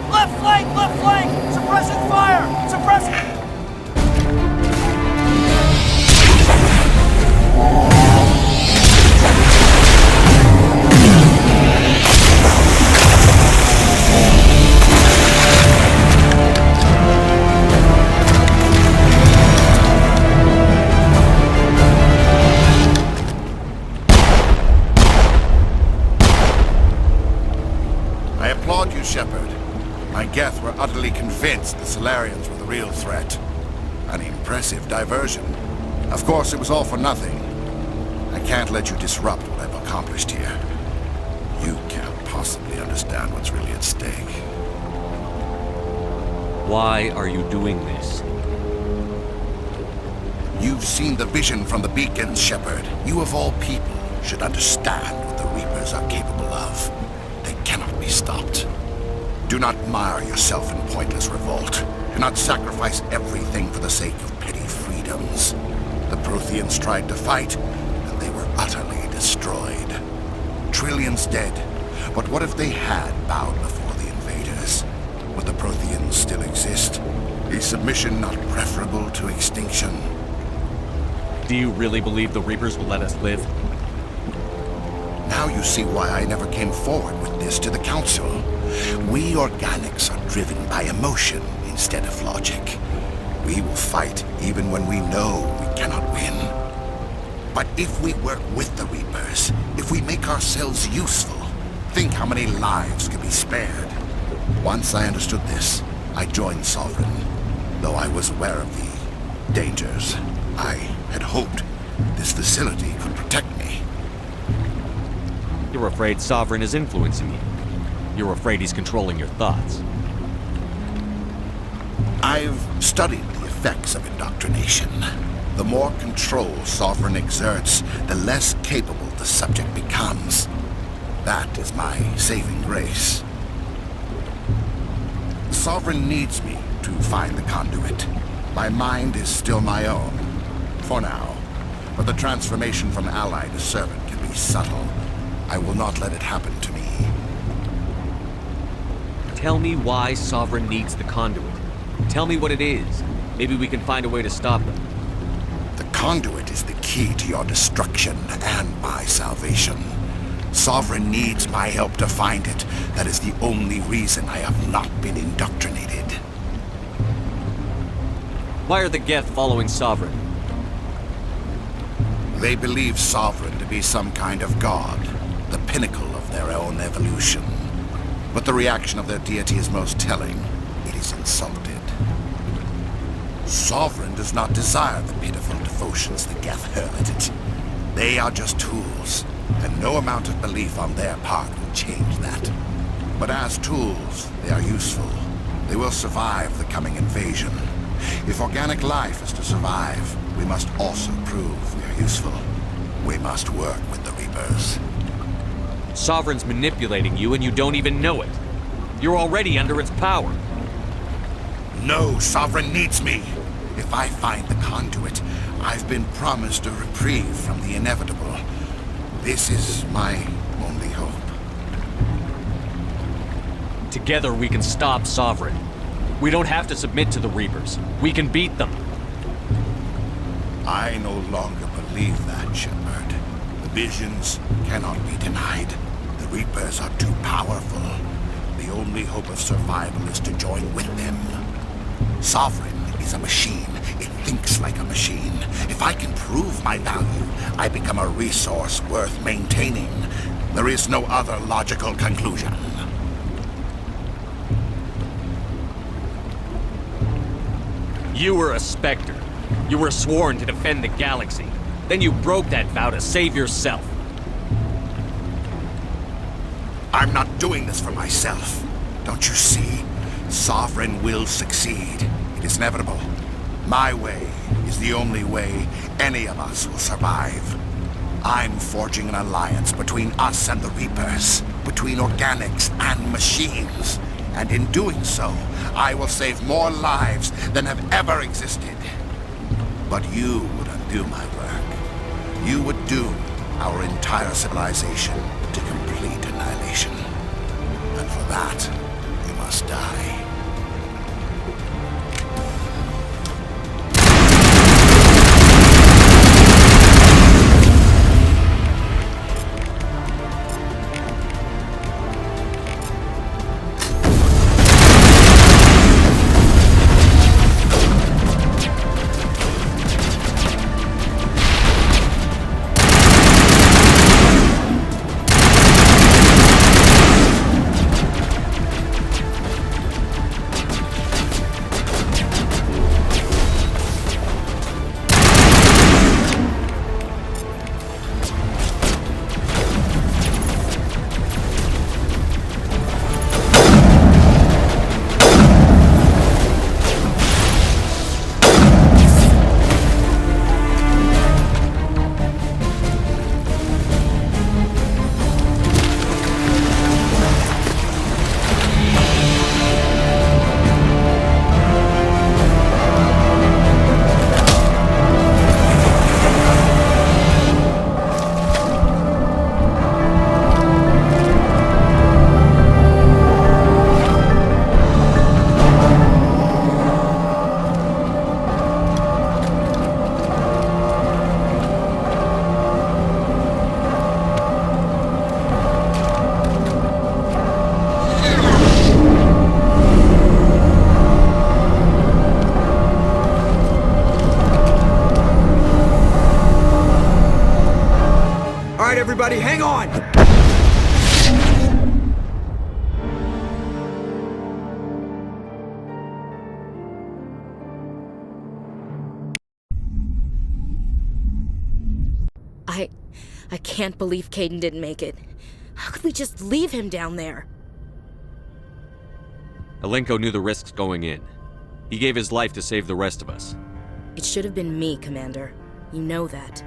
Left flank, left flank. Suppressing fire. Suppressing. Shepard. My Geth were utterly convinced the Salarians were the real threat. An impressive diversion. Of course, it was all for nothing. I can't let you disrupt what I've accomplished here. You can't possibly understand what's really at stake. Why are you doing this? You've seen the vision from the beacons, Shepard. You of all people should understand what the Reapers are capable of. They cannot be stopped. Do not mire yourself in pointless revolt. Do not sacrifice everything for the sake of petty freedoms. The Protheans tried to fight, and they were utterly destroyed. Trillions dead, but what if they had bowed before the invaders? Would the Protheans still exist? Is submission not preferable to extinction? Do you really believe the Reapers will let us live? Now you see why I never came forward with this to the Council. We organics are driven by emotion instead of logic. We will fight even when we know we cannot win. But if we work with the Reapers, if we make ourselves useful, think how many lives could be spared. Once I understood this, I joined Sovereign. Though I was aware of the dangers, I had hoped this facility could protect me. You're afraid Sovereign is influencing you. You're afraid he's controlling your thoughts. I've studied the effects of indoctrination. The more control Sovereign exerts, the less capable the subject becomes. That is my saving grace. Sovereign needs me to find the conduit. My mind is still my own, for now. But the transformation from ally to servant can be subtle. I will not let it happen to me. Tell me why Sovereign needs the conduit. Tell me what it is. Maybe we can find a way to stop them. The conduit is the key to your destruction and my salvation. Sovereign needs my help to find it. That is the only reason I have not been indoctrinated. Why are the Geth following Sovereign? They believe Sovereign to be some kind of god, the pinnacle of their own evolution. But the reaction of their deity is most telling. It is insulted. Sovereign does not desire the pitiful devotions the Geth hurl at it. They are just tools, and no amount of belief on their part will change that. But as tools, they are useful. They will survive the coming invasion. If organic life is to survive, we must also prove we are useful. We must work with the Reapers. Sovereign's manipulating you and you don't even know it. You're already under its power. No, Sovereign needs me. If I find the conduit, I've been promised a reprieve from the inevitable. This is my only hope. Together we can stop Sovereign. We don't have to submit to the Reapers. We can beat them. I no longer believe that, Shepard. The visions cannot be denied. The Reapers are too powerful. The only hope of survival is to join with them. Sovereign is a machine. It thinks like a machine. If I can prove my value, I become a resource worth maintaining. There is no other logical conclusion. You were a Spectre. You were sworn to defend the galaxy. Then you broke that vow to save yourself. I'm not doing this for myself. Don't you see? Sovereign will succeed. It is inevitable. My way is the only way any of us will survive. I'm forging an alliance between us and the Reapers, between organics and machines. And in doing so, I will save more lives than have ever existed. But you would undo my work. You would doom our entire civilization to complete annihilation. And for that, you must die. Everybody, hang on! I can't believe Caden didn't make it. How could we just leave him down there? Alenko knew the risks going in. He gave his life to save the rest of us. It should have been me, Commander. You know that.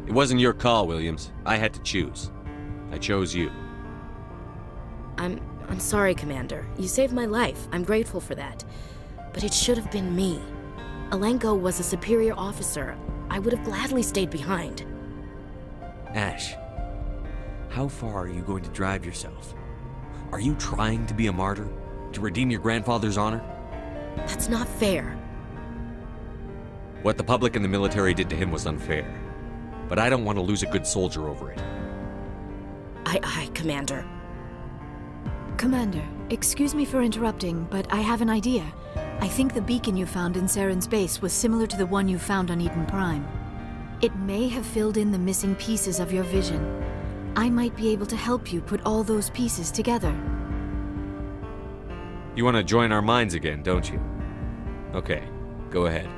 It wasn't your call, Williams. I had to choose. I chose you. I'm sorry, Commander. You saved my life. I'm grateful for that. But it should have been me. Alenko was a superior officer. I would have gladly stayed behind. Ash, how far are you going to drive yourself? Are you trying to be a martyr? To redeem your grandfather's honor? That's not fair. What the public and the military did to him was unfair. But I don't want to lose a good soldier over it. Aye, Commander. Commander, excuse me for interrupting, but I have an idea. I think the beacon you found in Saren's base was similar to the one you found on Eden Prime. It may have filled in the missing pieces of your vision. I might be able to help you put all those pieces together. You want to join our minds again, don't you? Okay, go ahead.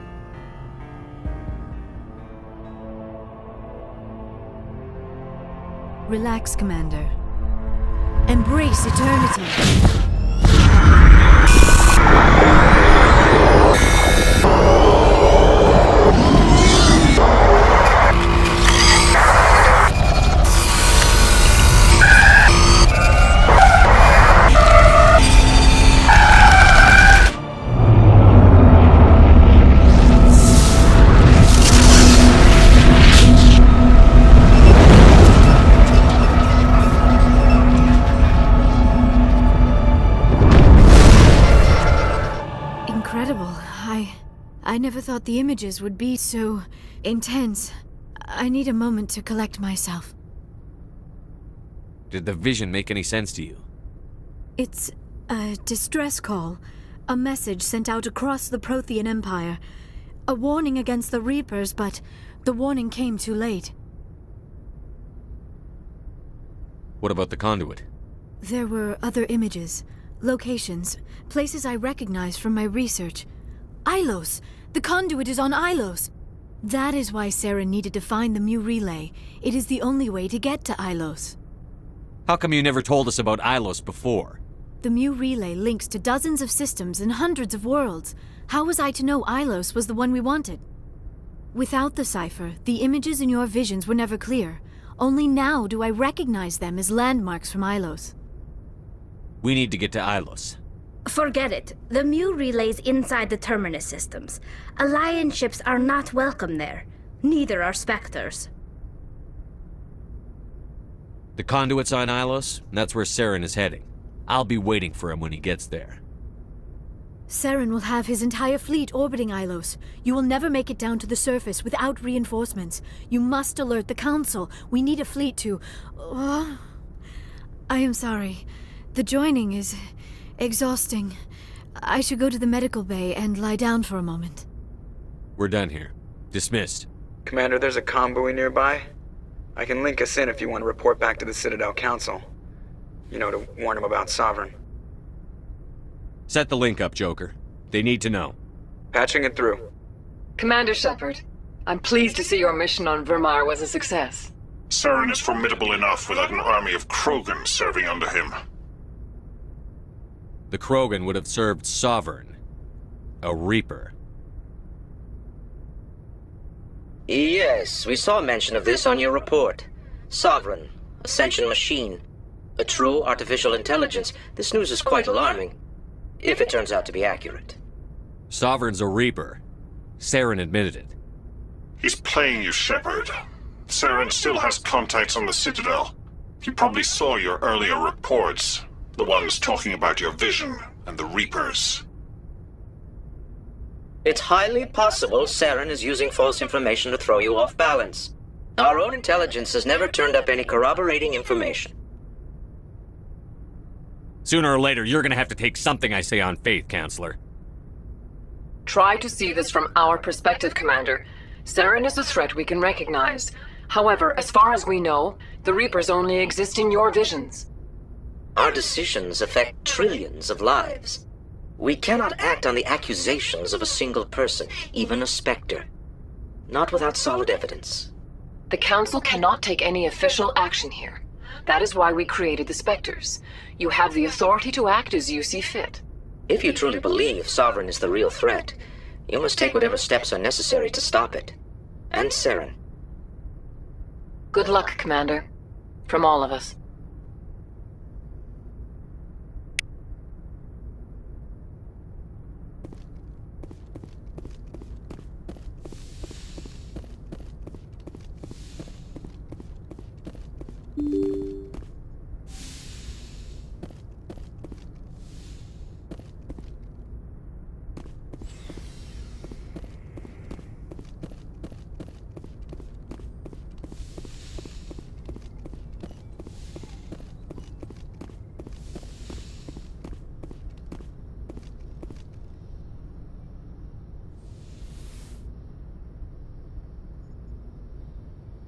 Relax, Commander. Embrace eternity. I never thought the images would be so intense. I need a moment to collect myself. Did the vision make any sense to you? It's a distress call. A message sent out across the Prothean Empire. A warning against the Reapers, but the warning came too late. What about the conduit? There were other images, locations, places I recognized from my research. Ilos! The conduit is on Ilos! That is why Saren needed to find the Mu relay. It is the only way to get to Ilos. How come you never told us about Ilos before? The Mu relay links to dozens of systems and hundreds of worlds. How was I to know Ilos was the one we wanted? Without the cipher, the images in your visions were never clear. Only now do I recognize them as landmarks from Ilos. We need to get to Ilos. Forget it. The Mu relay's inside the Terminus systems. Alliance ships are not welcome there. Neither are Spectres. The conduit's on Ilos, and that's where Saren is heading. I'll be waiting for him when he gets there. Saren will have his entire fleet orbiting Ilos. You will never make it down to the surface without reinforcements. You must alert the Council. We need a fleet to... I am sorry. The joining is... exhausting. I should go to the medical bay and lie down for a moment. We're done here. Dismissed. Commander, there's a convoy nearby. I can link us in if you want to report back to the Citadel Council. You know, to warn them about Sovereign. Set the link up, Joker. They need to know. Patching it through. Commander Shepard, I'm pleased to see your mission on Virmire was a success. Saren is formidable enough without an army of Krogan serving under him. The Krogan would have served Sovereign. A Reaper. Yes, we saw mention of this on your report. Sovereign, Ascension machine. A true artificial intelligence. This news is quite alarming. If it turns out to be accurate. Sovereign's a Reaper. Saren admitted it. He's playing you, Shepard. Saren still has contacts on the Citadel. He probably saw your earlier reports. The ones talking about your vision and the Reapers. It's highly possible Saren is using false information to throw you off balance. Our own intelligence has never turned up any corroborating information. Sooner or later, you're gonna have to take something I say on faith, Counselor. Try to see this from our perspective, Commander. Saren is a threat we can recognize. However, as far as we know, the Reapers only exist in your visions. Our decisions affect trillions of lives. We cannot act on the accusations of a single person, even a Spectre. Not without solid evidence. The Council cannot take any official action here. That is why we created the Spectres. You have the authority to act as you see fit. If you truly believe Sovereign is the real threat, you must take whatever steps are necessary to stop it. And Saren. Good luck, Commander. From all of us.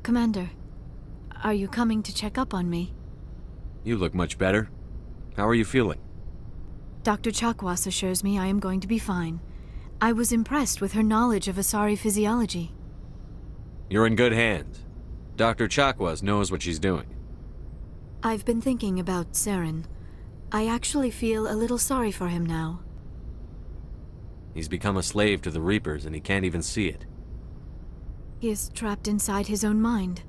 Commander, are you coming to check up on me? You look much better. How are you feeling? Dr. Chakwas assures me I am going to be fine. I was impressed with her knowledge of Asari physiology. You're in good hands. Dr. Chakwas knows what she's doing. I've been thinking about Saren. I actually feel a little sorry for him now. He's become a slave to the Reapers and he can't even see it. He is trapped inside his own mind.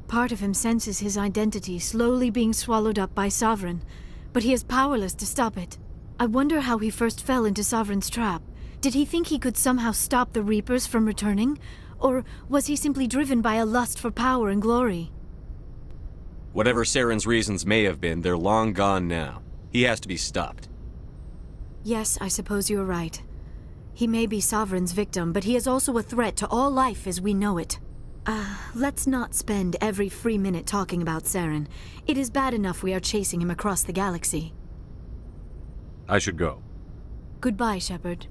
Part of him senses his identity slowly being swallowed up by Sovereign, but he is powerless to stop it. I wonder how he first fell into Sovereign's trap. Did he think he could somehow stop the Reapers from returning? Or was he simply driven by a lust for power and glory? Whatever Saren's reasons may have been, they're long gone now. He has to be stopped. Yes, I suppose you're right. He may be Sovereign's victim, but he is also a threat to all life as we know it. Let's not spend every free minute talking about Saren. It is bad enough we are chasing him across the galaxy. I should go. Goodbye, Shepard.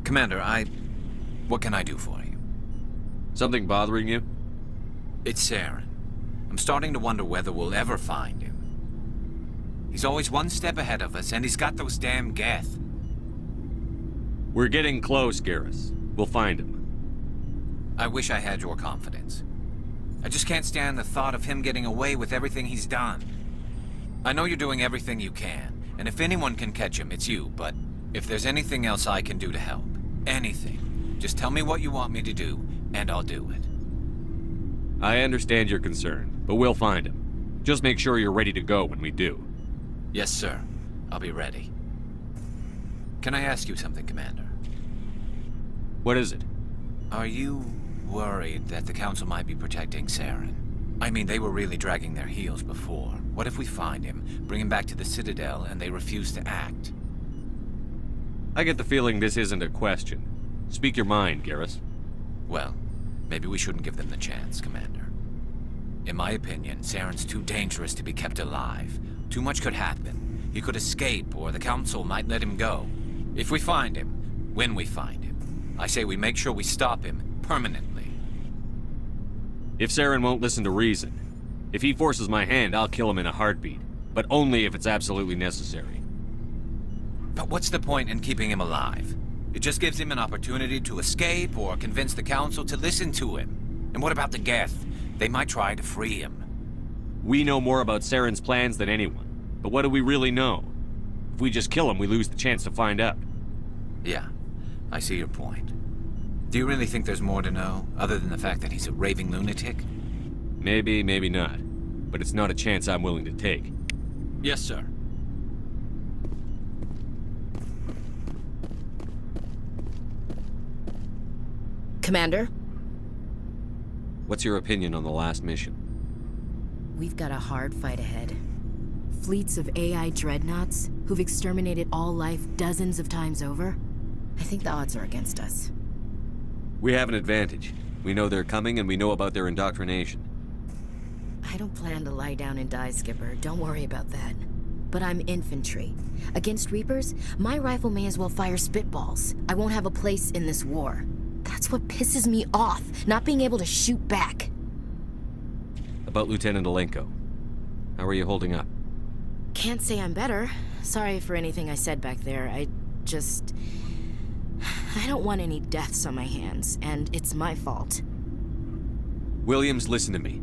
Commander, what can I do for you? Something bothering you? It's Saren. I'm starting to wonder whether we'll ever find him. He's always one step ahead of us, and he's got those damn Geth. We're getting close, Garrus. We'll find him. I wish I had your confidence. I just can't stand the thought of him getting away with everything he's done. I know you're doing everything you can, and if anyone can catch him, it's you, but if there's anything else I can do to help, anything, just tell me what you want me to do, and I'll do it. I understand your concern, but we'll find him. Just make sure you're ready to go when we do. Yes, sir. I'll be ready. Can I ask you something, Commander? What is it? Are you worried that the Council might be protecting Saren? I mean, they were really dragging their heels before. What if we find him, bring him back to the Citadel, and they refuse to act? I get the feeling this isn't a question. Speak your mind, Garrus. Well, maybe we shouldn't give them the chance, Commander. In my opinion, Saren's too dangerous to be kept alive. Too much could happen. He could escape, or the Council might let him go. If we find him, when we find him, I say we make sure we stop him permanently. If Saren won't listen to reason, if he forces my hand, I'll kill him in a heartbeat. But only if it's absolutely necessary. But what's the point in keeping him alive? It just gives him an opportunity to escape or convince the Council to listen to him. And what about the Geth? They might try to free him. We know more about Saren's plans than anyone. But what do we really know? If we just kill him, we lose the chance to find out. Yeah, I see your point. Do you really think there's more to know, other than the fact that he's a raving lunatic? Maybe, maybe not. But it's not a chance I'm willing to take. Yes, sir. Commander? What's your opinion on the last mission? We've got a hard fight ahead. Fleets of AI dreadnoughts who've exterminated all life dozens of times over. I think the odds are against us. We have an advantage. We know they're coming and we know about their indoctrination. I don't plan to lie down and die, Skipper. Don't worry about that. But I'm infantry. Against Reapers, my rifle may as well fire spitballs. I won't have a place in this war. That's what pisses me off, not being able to shoot back. About Lieutenant Alenko. How are you holding up? Can't say I'm better. Sorry for anything I said back there. I don't want any deaths on my hands, and it's my fault. Williams, listen to me.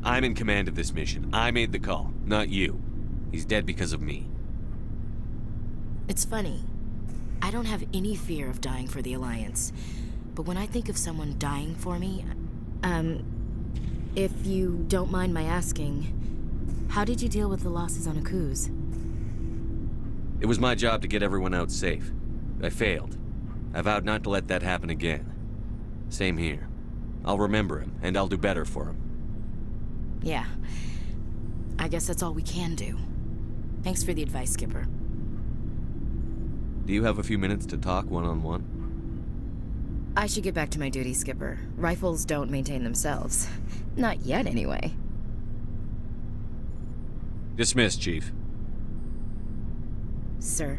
I'm in command of this mission. I made the call, not you. He's dead because of me. It's funny. I don't have any fear of dying for the Alliance. But when I think of someone dying for me, if you don't mind my asking, how did you deal with the losses on Akuz? It was my job to get everyone out safe. I failed. I vowed not to let that happen again. Same here. I'll remember him, and I'll do better for him. Yeah. I guess that's all we can do. Thanks for the advice, Skipper. Do you have a few minutes to talk one-on-one? I should get back to my duty, Skipper. Rifles don't maintain themselves. Not yet, anyway. Dismissed, Chief. Sir.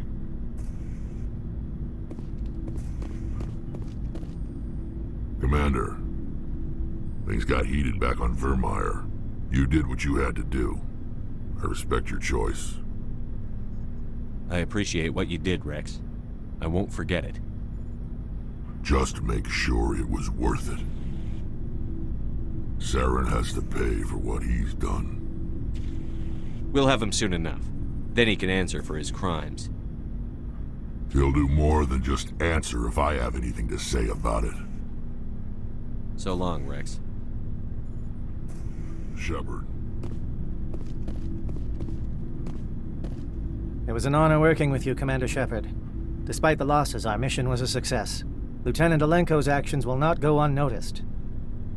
Commander, things got heated back on Virmire. You did what you had to do. I respect your choice. I appreciate what you did, Rex. I won't forget it. Just make sure it was worth it. Saren has to pay for what he's done. We'll have him soon enough. Then he can answer for his crimes. He'll do more than just answer if I have anything to say about it. So long, Rex. Shepard. It was an honor working with you, Commander Shepard. Despite the losses, our mission was a success. Lieutenant Alenko's actions will not go unnoticed.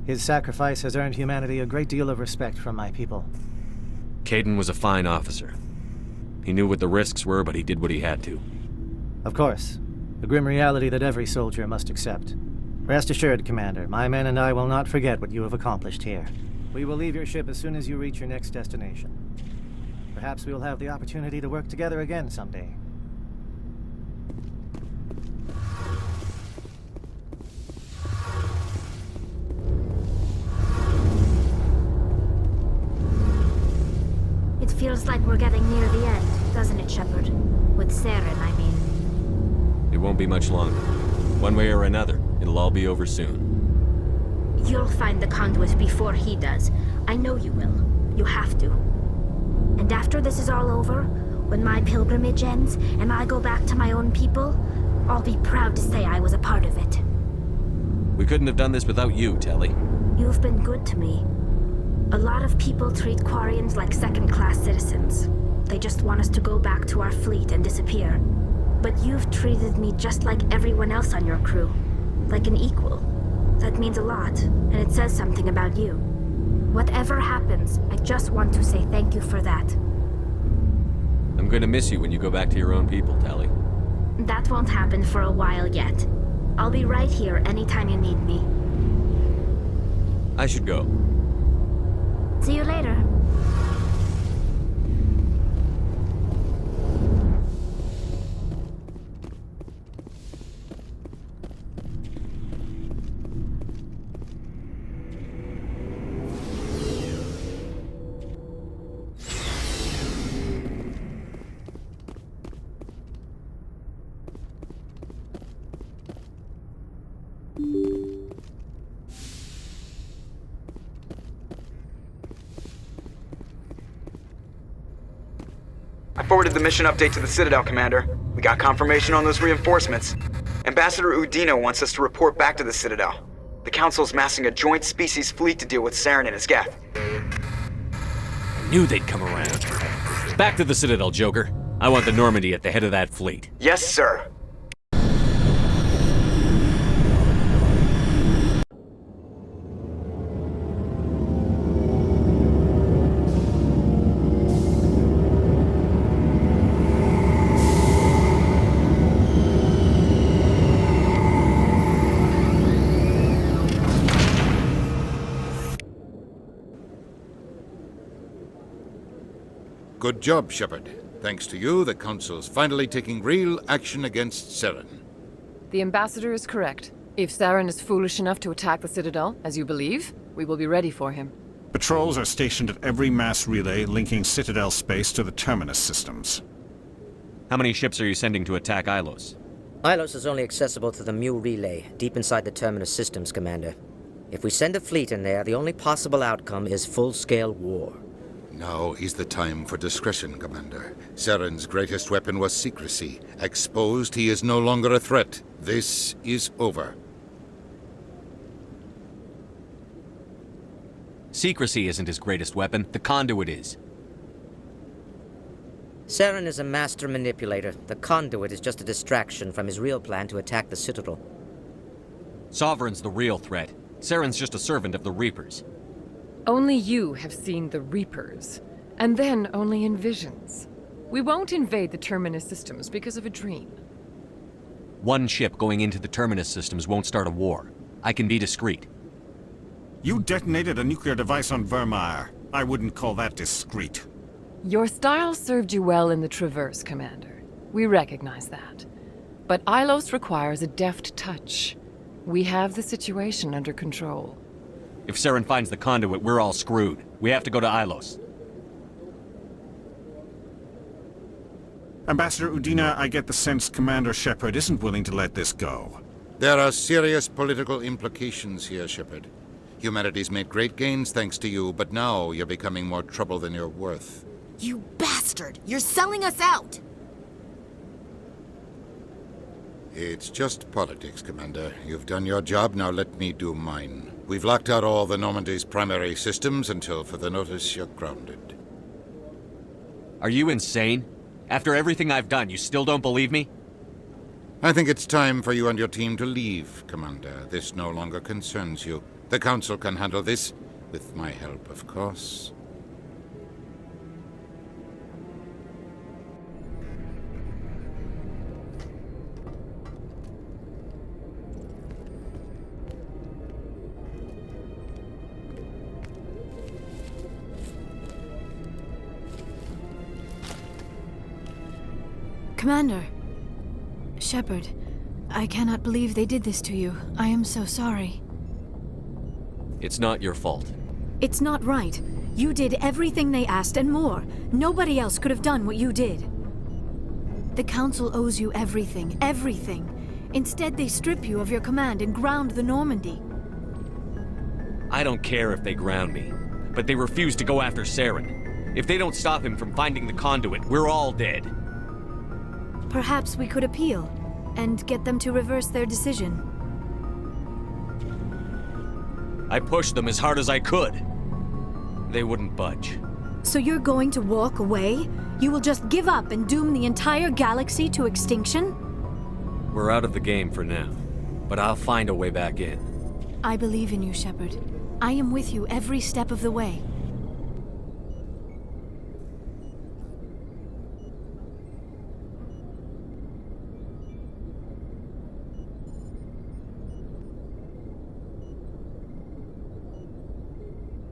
His sacrifice has earned humanity a great deal of respect from my people. Kaidan was a fine officer. He knew what the risks were, but he did what he had to. Of course. The grim reality that every soldier must accept. Rest assured, Commander, my men and I will not forget what you have accomplished here. We will leave your ship as soon as you reach your next destination. Perhaps we will have the opportunity to work together again someday. It feels like we're getting near the end, doesn't it, Shepard? With Saren, I mean. It won't be much longer. One way or another, it'll all be over soon. You'll find the conduit before he does. I know you will. You have to. And after this is all over, when my pilgrimage ends and I go back to my own people, I'll be proud to say I was a part of it. We couldn't have done this without you, Telly. You've been good to me. A lot of people treat Quarians like second-class citizens. They just want us to go back to our fleet and disappear. But you've treated me just like everyone else on your crew. Like an equal. That means a lot, and it says something about you. Whatever happens, I just want to say thank you for that. I'm going to miss you when you go back to your own people, Telly. That won't happen for a while yet. I'll be right here anytime you need me. I should go. See you later. I forwarded the mission update to the Citadel, Commander. We got confirmation on those reinforcements. Ambassador Udino wants us to report back to the Citadel. The Council's massing a joint species fleet to deal with Saren and his Geth. I knew they'd come around. Back to the Citadel, Joker. I want the Normandy at the head of that fleet. Yes, sir. Good job, Shepard. Thanks to you, the Council's finally taking real action against Saren. The Ambassador is correct. If Saren is foolish enough to attack the Citadel, as you believe, we will be ready for him. Patrols are stationed at every mass relay linking Citadel space to the Terminus systems. How many ships are you sending to attack Ilos? Ilos is only accessible to the Mu relay, deep inside the Terminus systems, Commander. If we send a fleet in there, the only possible outcome is full-scale war. Now is the time for discretion, Commander. Saren's greatest weapon was secrecy. Exposed, he is no longer a threat. This is over. Secrecy isn't his greatest weapon. The conduit is. Saren is a master manipulator. The conduit is just a distraction from his real plan to attack the Citadel. Sovereign's the real threat. Saren's just a servant of the Reapers. Only you have seen the Reapers. And then only in visions. We won't invade the Terminus systems because of a dream. One ship going into the Terminus systems won't start a war. I can be discreet. You detonated a nuclear device on Virmire. I wouldn't call that discreet. Your style served you well in the Traverse, Commander. We recognize that. But Ilos requires a deft touch. We have the situation under control. If Saren finds the conduit, we're all screwed. We have to go to Ilos. Ambassador Udina, I get the sense Commander Shepard isn't willing to let this go. There are serious political implications here, Shepard. Humanity's made great gains thanks to you, but now you're becoming more trouble than you're worth. You bastard! You're selling us out! It's just politics, Commander. You've done your job, now let me do mine. We've locked out all the Normandy's primary systems until further notice you're grounded. Are you insane? After everything I've done, you still don't believe me? I think it's time for you and your team to leave, Commander. This no longer concerns you. The Council can handle this, with my help, of course. Commander. Shepard, I cannot believe they did this to you. I am so sorry. It's not your fault. It's not right. You did everything they asked and more. Nobody else could have done what you did. The Council owes you everything, everything. Instead, they strip you of your command and ground the Normandy. I don't care if they ground me, but they refuse to go after Saren. If they don't stop him from finding the conduit, we're all dead. Perhaps we could appeal and get them to reverse their decision. I pushed them as hard as I could. They wouldn't budge. So you're going to walk away? You will just give up and doom the entire galaxy to extinction? We're out of the game for now, but I'll find a way back in. I believe in you, Shepard. I am with you every step of the way.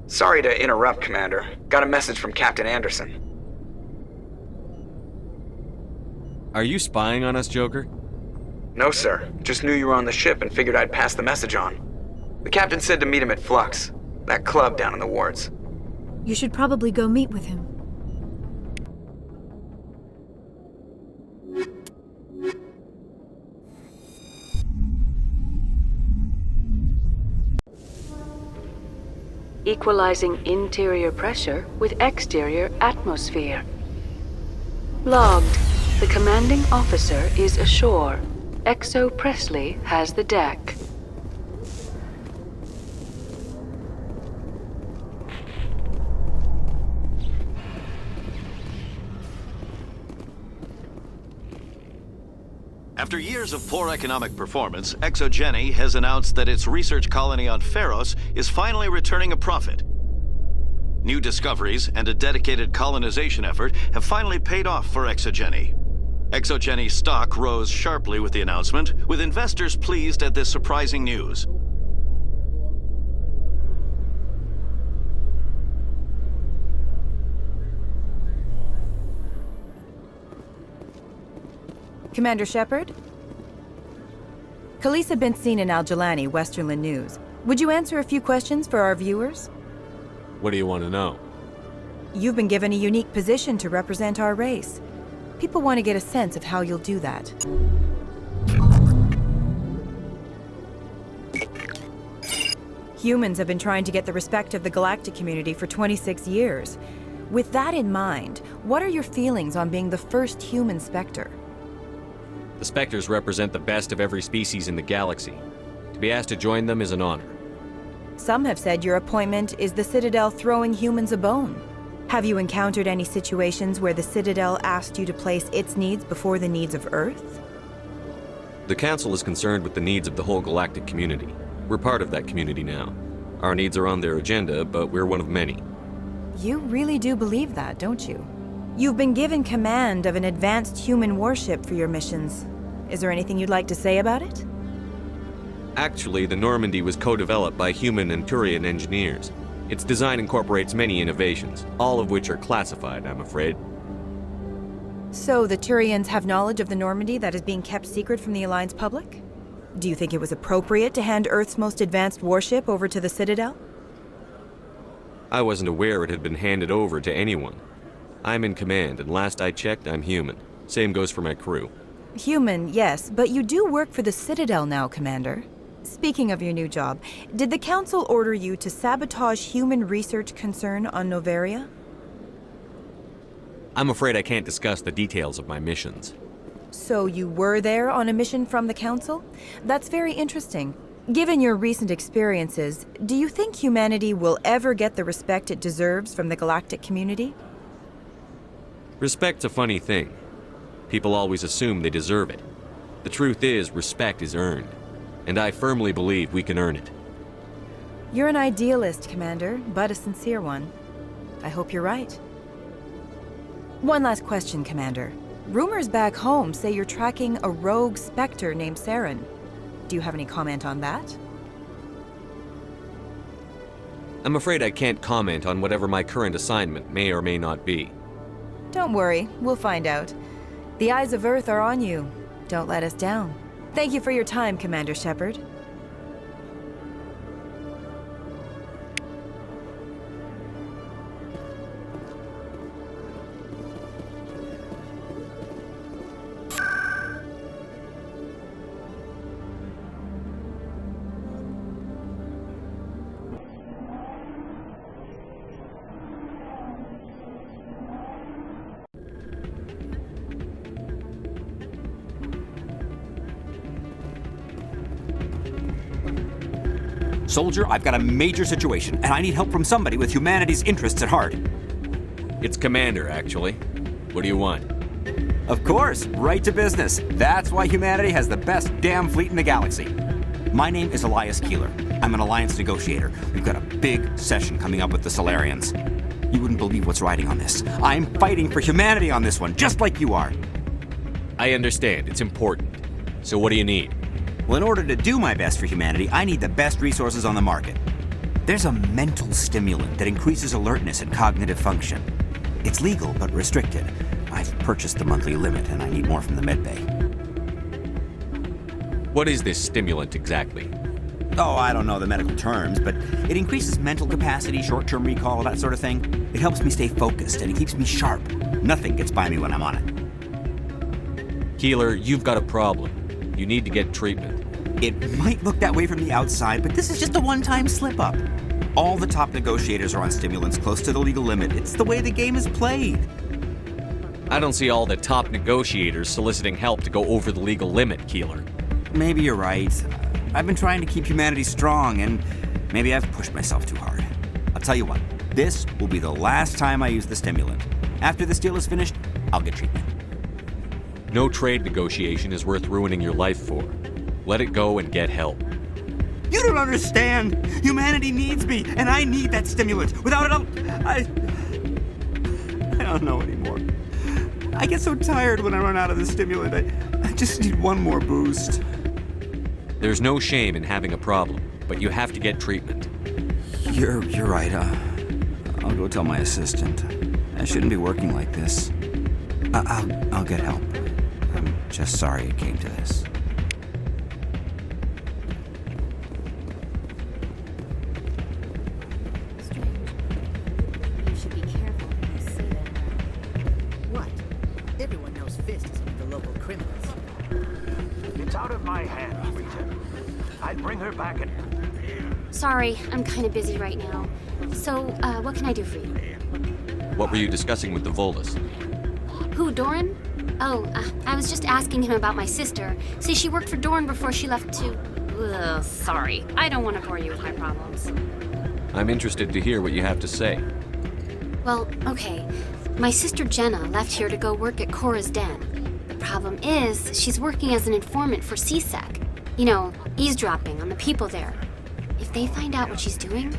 Sorry to interrupt, Commander. Got a message from Captain Anderson. Are you spying on us, Joker? No, sir. Just knew you were on the ship and figured I'd pass the message on. The captain said to meet him at Flux, that club down in the wards. You should probably go meet with him. Equalizing interior pressure with exterior atmosphere. Logged. The commanding officer is ashore. Exo Presley has the deck. After years of poor economic performance, ExoGeni has announced that its research colony on Pharos is finally returning a profit. New discoveries and a dedicated colonization effort have finally paid off for ExoGeni. ExoGeni stock rose sharply with the announcement, with investors pleased at this surprising news. Commander Shepard? Khalees had been seen in Al-Jalani, Westerland News. Would you answer a few questions for our viewers? What do you want to know? You've been given a unique position to represent our race. People want to get a sense of how you'll do that. Humans have been trying to get the respect of the galactic community for 26 years. With that in mind, what are your feelings on being the first human Spectre? The Spectres represent the best of every species in the galaxy. To be asked to join them is an honor. Some have said your appointment is the Citadel throwing humans a bone. Have you encountered any situations where the Citadel asked you to place its needs before the needs of Earth? The Council is concerned with the needs of the whole galactic community. We're part of that community now. Our needs are on their agenda, but we're one of many. You really do believe that, don't you? You've been given command of an advanced human warship for your missions. Is there anything you'd like to say about it? Actually, the Normandy was co-developed by human and Turian engineers. Its design incorporates many innovations, all of which are classified, I'm afraid. So the Turians have knowledge of the Normandy that is being kept secret from the Alliance public? Do you think it was appropriate to hand Earth's most advanced warship over to the Citadel? I wasn't aware it had been handed over to anyone. I'm in command, and last I checked, I'm human. Same goes for my crew. Human, yes, but you do work for the Citadel now, Commander. Speaking of your new job, did the Council order you to sabotage human research concern on Noveria? I'm afraid I can't discuss the details of my missions. So you were there on a mission from the Council? That's very interesting. Given your recent experiences, do you think humanity will ever get the respect it deserves from the galactic community? Respect's a funny thing. People always assume they deserve it. The truth is, respect is earned. And I firmly believe we can earn it. You're an idealist, Commander, but a sincere one. I hope you're right. One last question, Commander. Rumors back home say you're tracking a rogue Spectre named Saren. Do you have any comment on that? I'm afraid I can't comment on whatever my current assignment may or may not be. Don't worry, we'll find out. The eyes of Earth are on you. Don't let us down. Thank you for your time, Commander Shepard. Soldier, I've got a major situation, and I need help from somebody with humanity's interests at heart. It's Commander, actually. What do you want? Of course, right to business. That's why humanity has the best damn fleet in the galaxy. My name is Elias Keeler. I'm an Alliance negotiator. We've got a big session coming up with the Solarians. You wouldn't believe what's riding on this. I'm fighting for humanity on this one, just like you are. I understand. It's important. So what do you need? Well, in order to do my best for humanity, I need the best resources on the market. There's a mental stimulant that increases alertness and cognitive function. It's legal, but restricted. I've purchased the monthly limit, and I need more from the medbay. What is this stimulant exactly? Oh, I don't know the medical terms, but it increases mental capacity, short-term recall, that sort of thing. It helps me stay focused, and it keeps me sharp. Nothing gets by me when I'm on it. Keeler, you've got a problem. You need to get treatment. It might look that way from the outside, but this is just a one-time slip-up. All the top negotiators are on stimulants close to the legal limit. It's the way the game is played. I don't see all the top negotiators soliciting help to go over the legal limit, Keeler. Maybe you're right. I've been trying to keep humanity strong, and maybe I've pushed myself too hard. I'll tell you what, this will be the last time I use the stimulant. After this deal is finished, I'll get treatment. No trade negotiation is worth ruining your life for. Let it go and get help. You don't understand! Humanity needs me, and I need that stimulant. Without it, I don't know anymore. I get so tired when I run out of the stimulant. I just need one more boost. There's no shame in having a problem, but you have to get treatment. You're right. I'll go tell my assistant. I shouldn't be working like this. I'll get help. I'm just sorry it came to this. You should be careful when you say that. What? Everyone knows Fist is with the local criminals. It's out of my hands, Rita. I'd bring her back and... Sorry, I'm kind of busy right now. So, what can I do for you? What were you discussing with the Volus? Who, Doran? Oh, I was just asking him about my sister. See, she worked for Doran before she left to... Ugh, sorry. I don't want to bore you with my problems. I'm interested to hear what you have to say. Well, okay. My sister Jenna left here to go work at Cora's Den. The problem is, she's working as an informant for CSEC. You know, eavesdropping on the people there. If they find out what she's doing,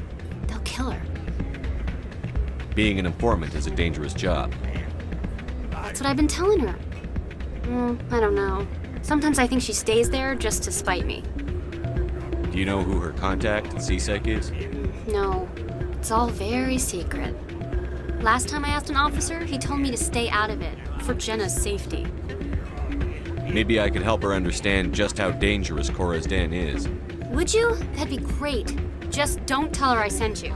they'll kill her. Being an informant is a dangerous job. That's what I've been telling her. I don't know. Sometimes I think she stays there just to spite me. Do you know who her contact at CSEC is? No, it's all very secret. Last time I asked an officer, he told me to stay out of it, for Jenna's safety. Maybe I could help her understand just how dangerous Cora's Den is. Would you? That'd be great. Just don't tell her I sent you.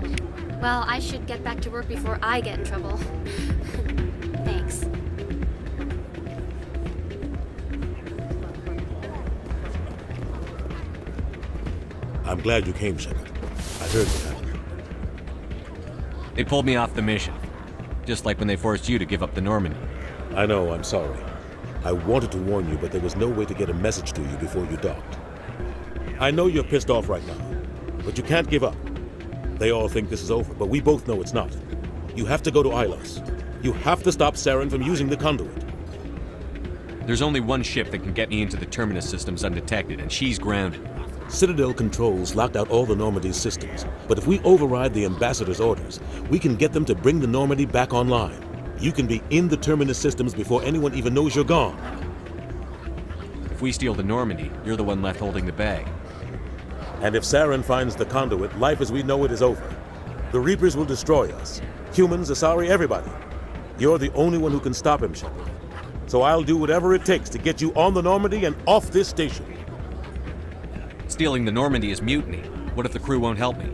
Well, I should get back to work before I get in trouble. Thanks. I'm glad you came, Shepard. I heard what happened. They pulled me off the mission. Just like when they forced you to give up the Normandy. I know, I'm sorry. I wanted to warn you, but there was no way to get a message to you before you docked. I know you're pissed off right now, but you can't give up. They all think this is over, but we both know it's not. You have to go to Ilos. You have to stop Saren from using the conduit. There's only one ship that can get me into the Terminus systems undetected, and she's grounded. Citadel controls locked out all the Normandy's systems, but if we override the Ambassador's orders, we can get them to bring the Normandy back online. You can be in the Terminus systems before anyone even knows you're gone. If we steal the Normandy, you're the one left holding the bag. And if Saren finds the conduit, life as we know it is over. The Reapers will destroy us. Humans, Asari, everybody. You're the only one who can stop him, Shepard. So I'll do whatever it takes to get you on the Normandy and off this station. Stealing the Normandy is mutiny. What if the crew won't help me?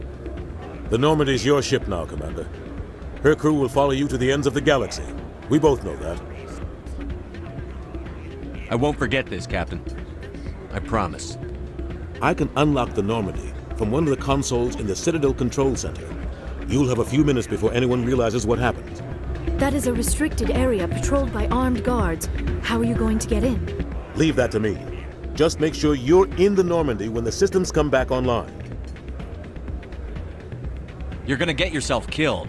The Normandy's your ship now, Commander. Her crew will follow you to the ends of the galaxy. We both know that. I won't forget this, Captain. I promise. I can unlock the Normandy from one of the consoles in the Citadel Control Center. You'll have a few minutes before anyone realizes what happened. That is a restricted area patrolled by armed guards. How are you going to get in? Leave that to me. Just make sure you're in the Normandy when the systems come back online. You're gonna get yourself killed.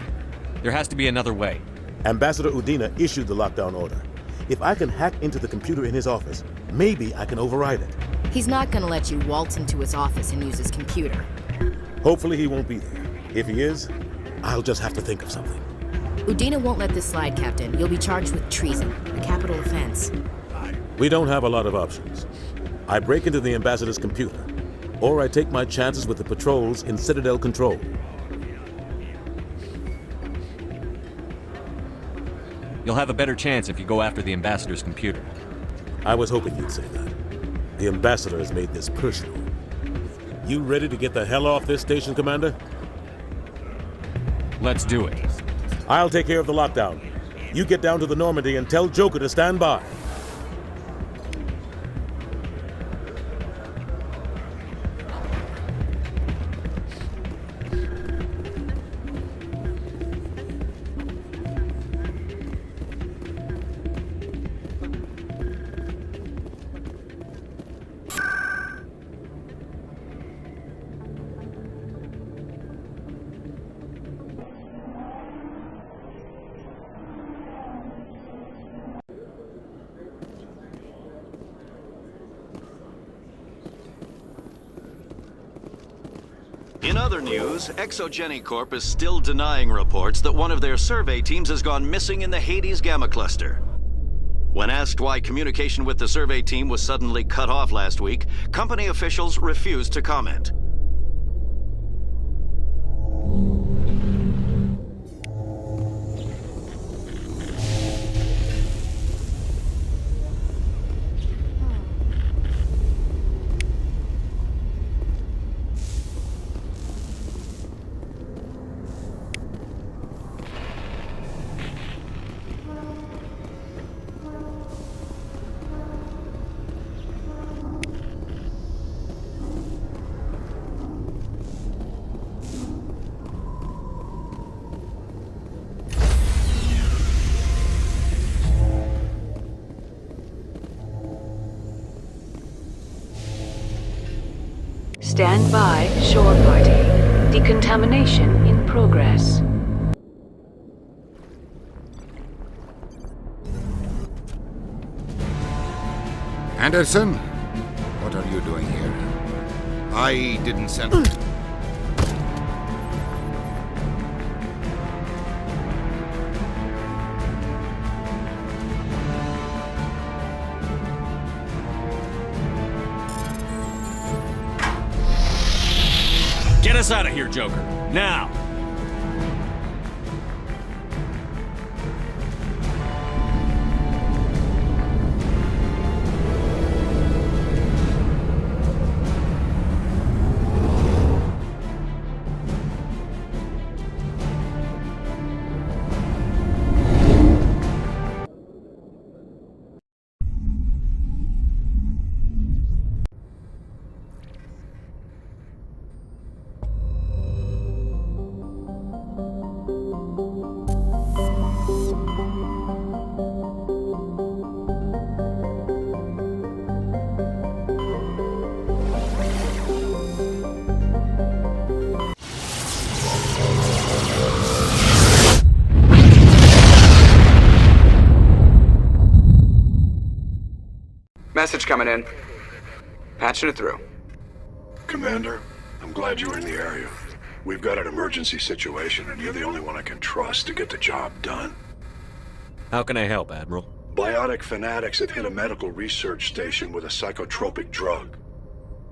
There has to be another way. Ambassador Udina issued the lockdown order. If I can hack into the computer in his office, maybe I can override it. He's not gonna let you waltz into his office and use his computer. Hopefully he won't be there. If he is, I'll just have to think of something. Udina won't let this slide, Captain. You'll be charged with treason, a capital offense. We don't have a lot of options. I break into the Ambassador's computer, or I take my chances with the patrols in Citadel Control. You'll have a better chance if you go after the Ambassador's computer. I was hoping you'd say that. The Ambassador has made this personal. You ready to get the hell off this station, Commander? Let's do it. I'll take care of the lockdown. You get down to the Normandy and tell Joker to stand by. In other news, Exogeny Corp is still denying reports that one of their survey teams has gone missing in the Hades Gamma Cluster. When asked why communication with the survey team was suddenly cut off last week, company officials refused to comment. Stand by, shore party. Decontamination in progress. Anderson, what are you doing here? I didn't send... Get us out of here, Joker. Now! Message coming in. Patching it through. Commander, I'm glad you're in the area. We've got an emergency situation, and you're the only one I can trust to get the job done. How can I help, Admiral? Biotic fanatics have hit a medical research station with a psychotropic drug.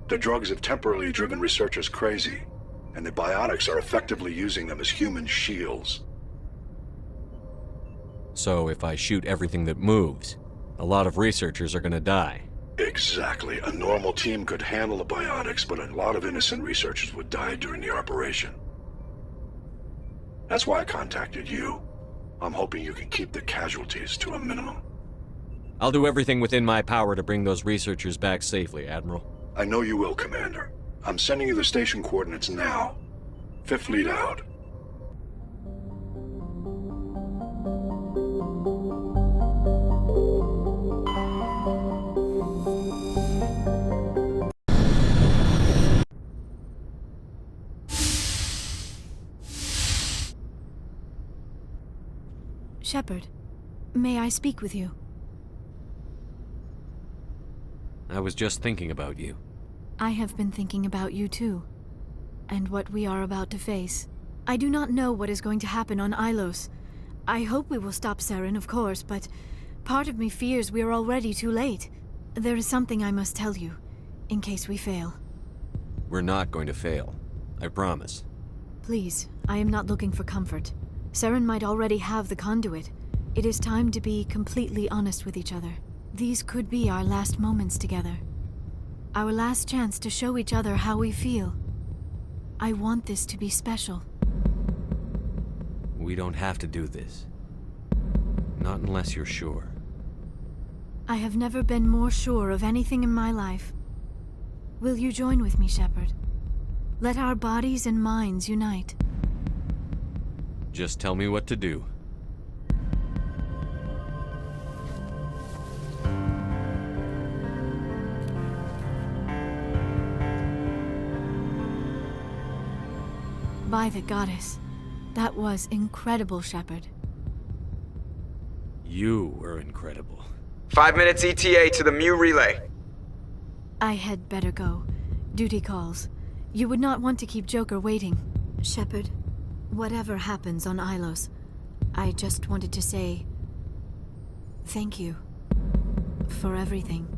The drugs have temporarily driven researchers crazy, and the biotics are effectively using them as human shields. So if I shoot everything that moves, a lot of researchers are gonna die. Exactly. A normal team could handle the biotics, but a lot of innocent researchers would die during the operation. That's why I contacted you. I'm hoping you can keep the casualties to a minimum. I'll do everything within my power to bring those researchers back safely, Admiral. I know you will, Commander. I'm sending you the station coordinates now. Fifth Fleet out. Shepard, may I speak with you? I was just thinking about you. I have been thinking about you too, and what we are about to face. I do not know what is going to happen on Ilos. I hope we will stop Saren, of course, but part of me fears we are already too late. There is something I must tell you, in case we fail. We're not going to fail. I promise. Please, I am not looking for comfort. Saren might already have the conduit. It is time to be completely honest with each other. These could be our last moments together. Our last chance to show each other how we feel. I want this to be special. We don't have to do this. Not unless you're sure. I have never been more sure of anything in my life. Will you join with me, Shepard? Let our bodies and minds unite. Just tell me what to do. By the goddess, that was incredible, Shepard. You were incredible. 5 minutes ETA to the Mu relay. I had better go. Duty calls. You would not want to keep Joker waiting. Shepard, whatever happens on Ilos, I just wanted to say thank you for everything.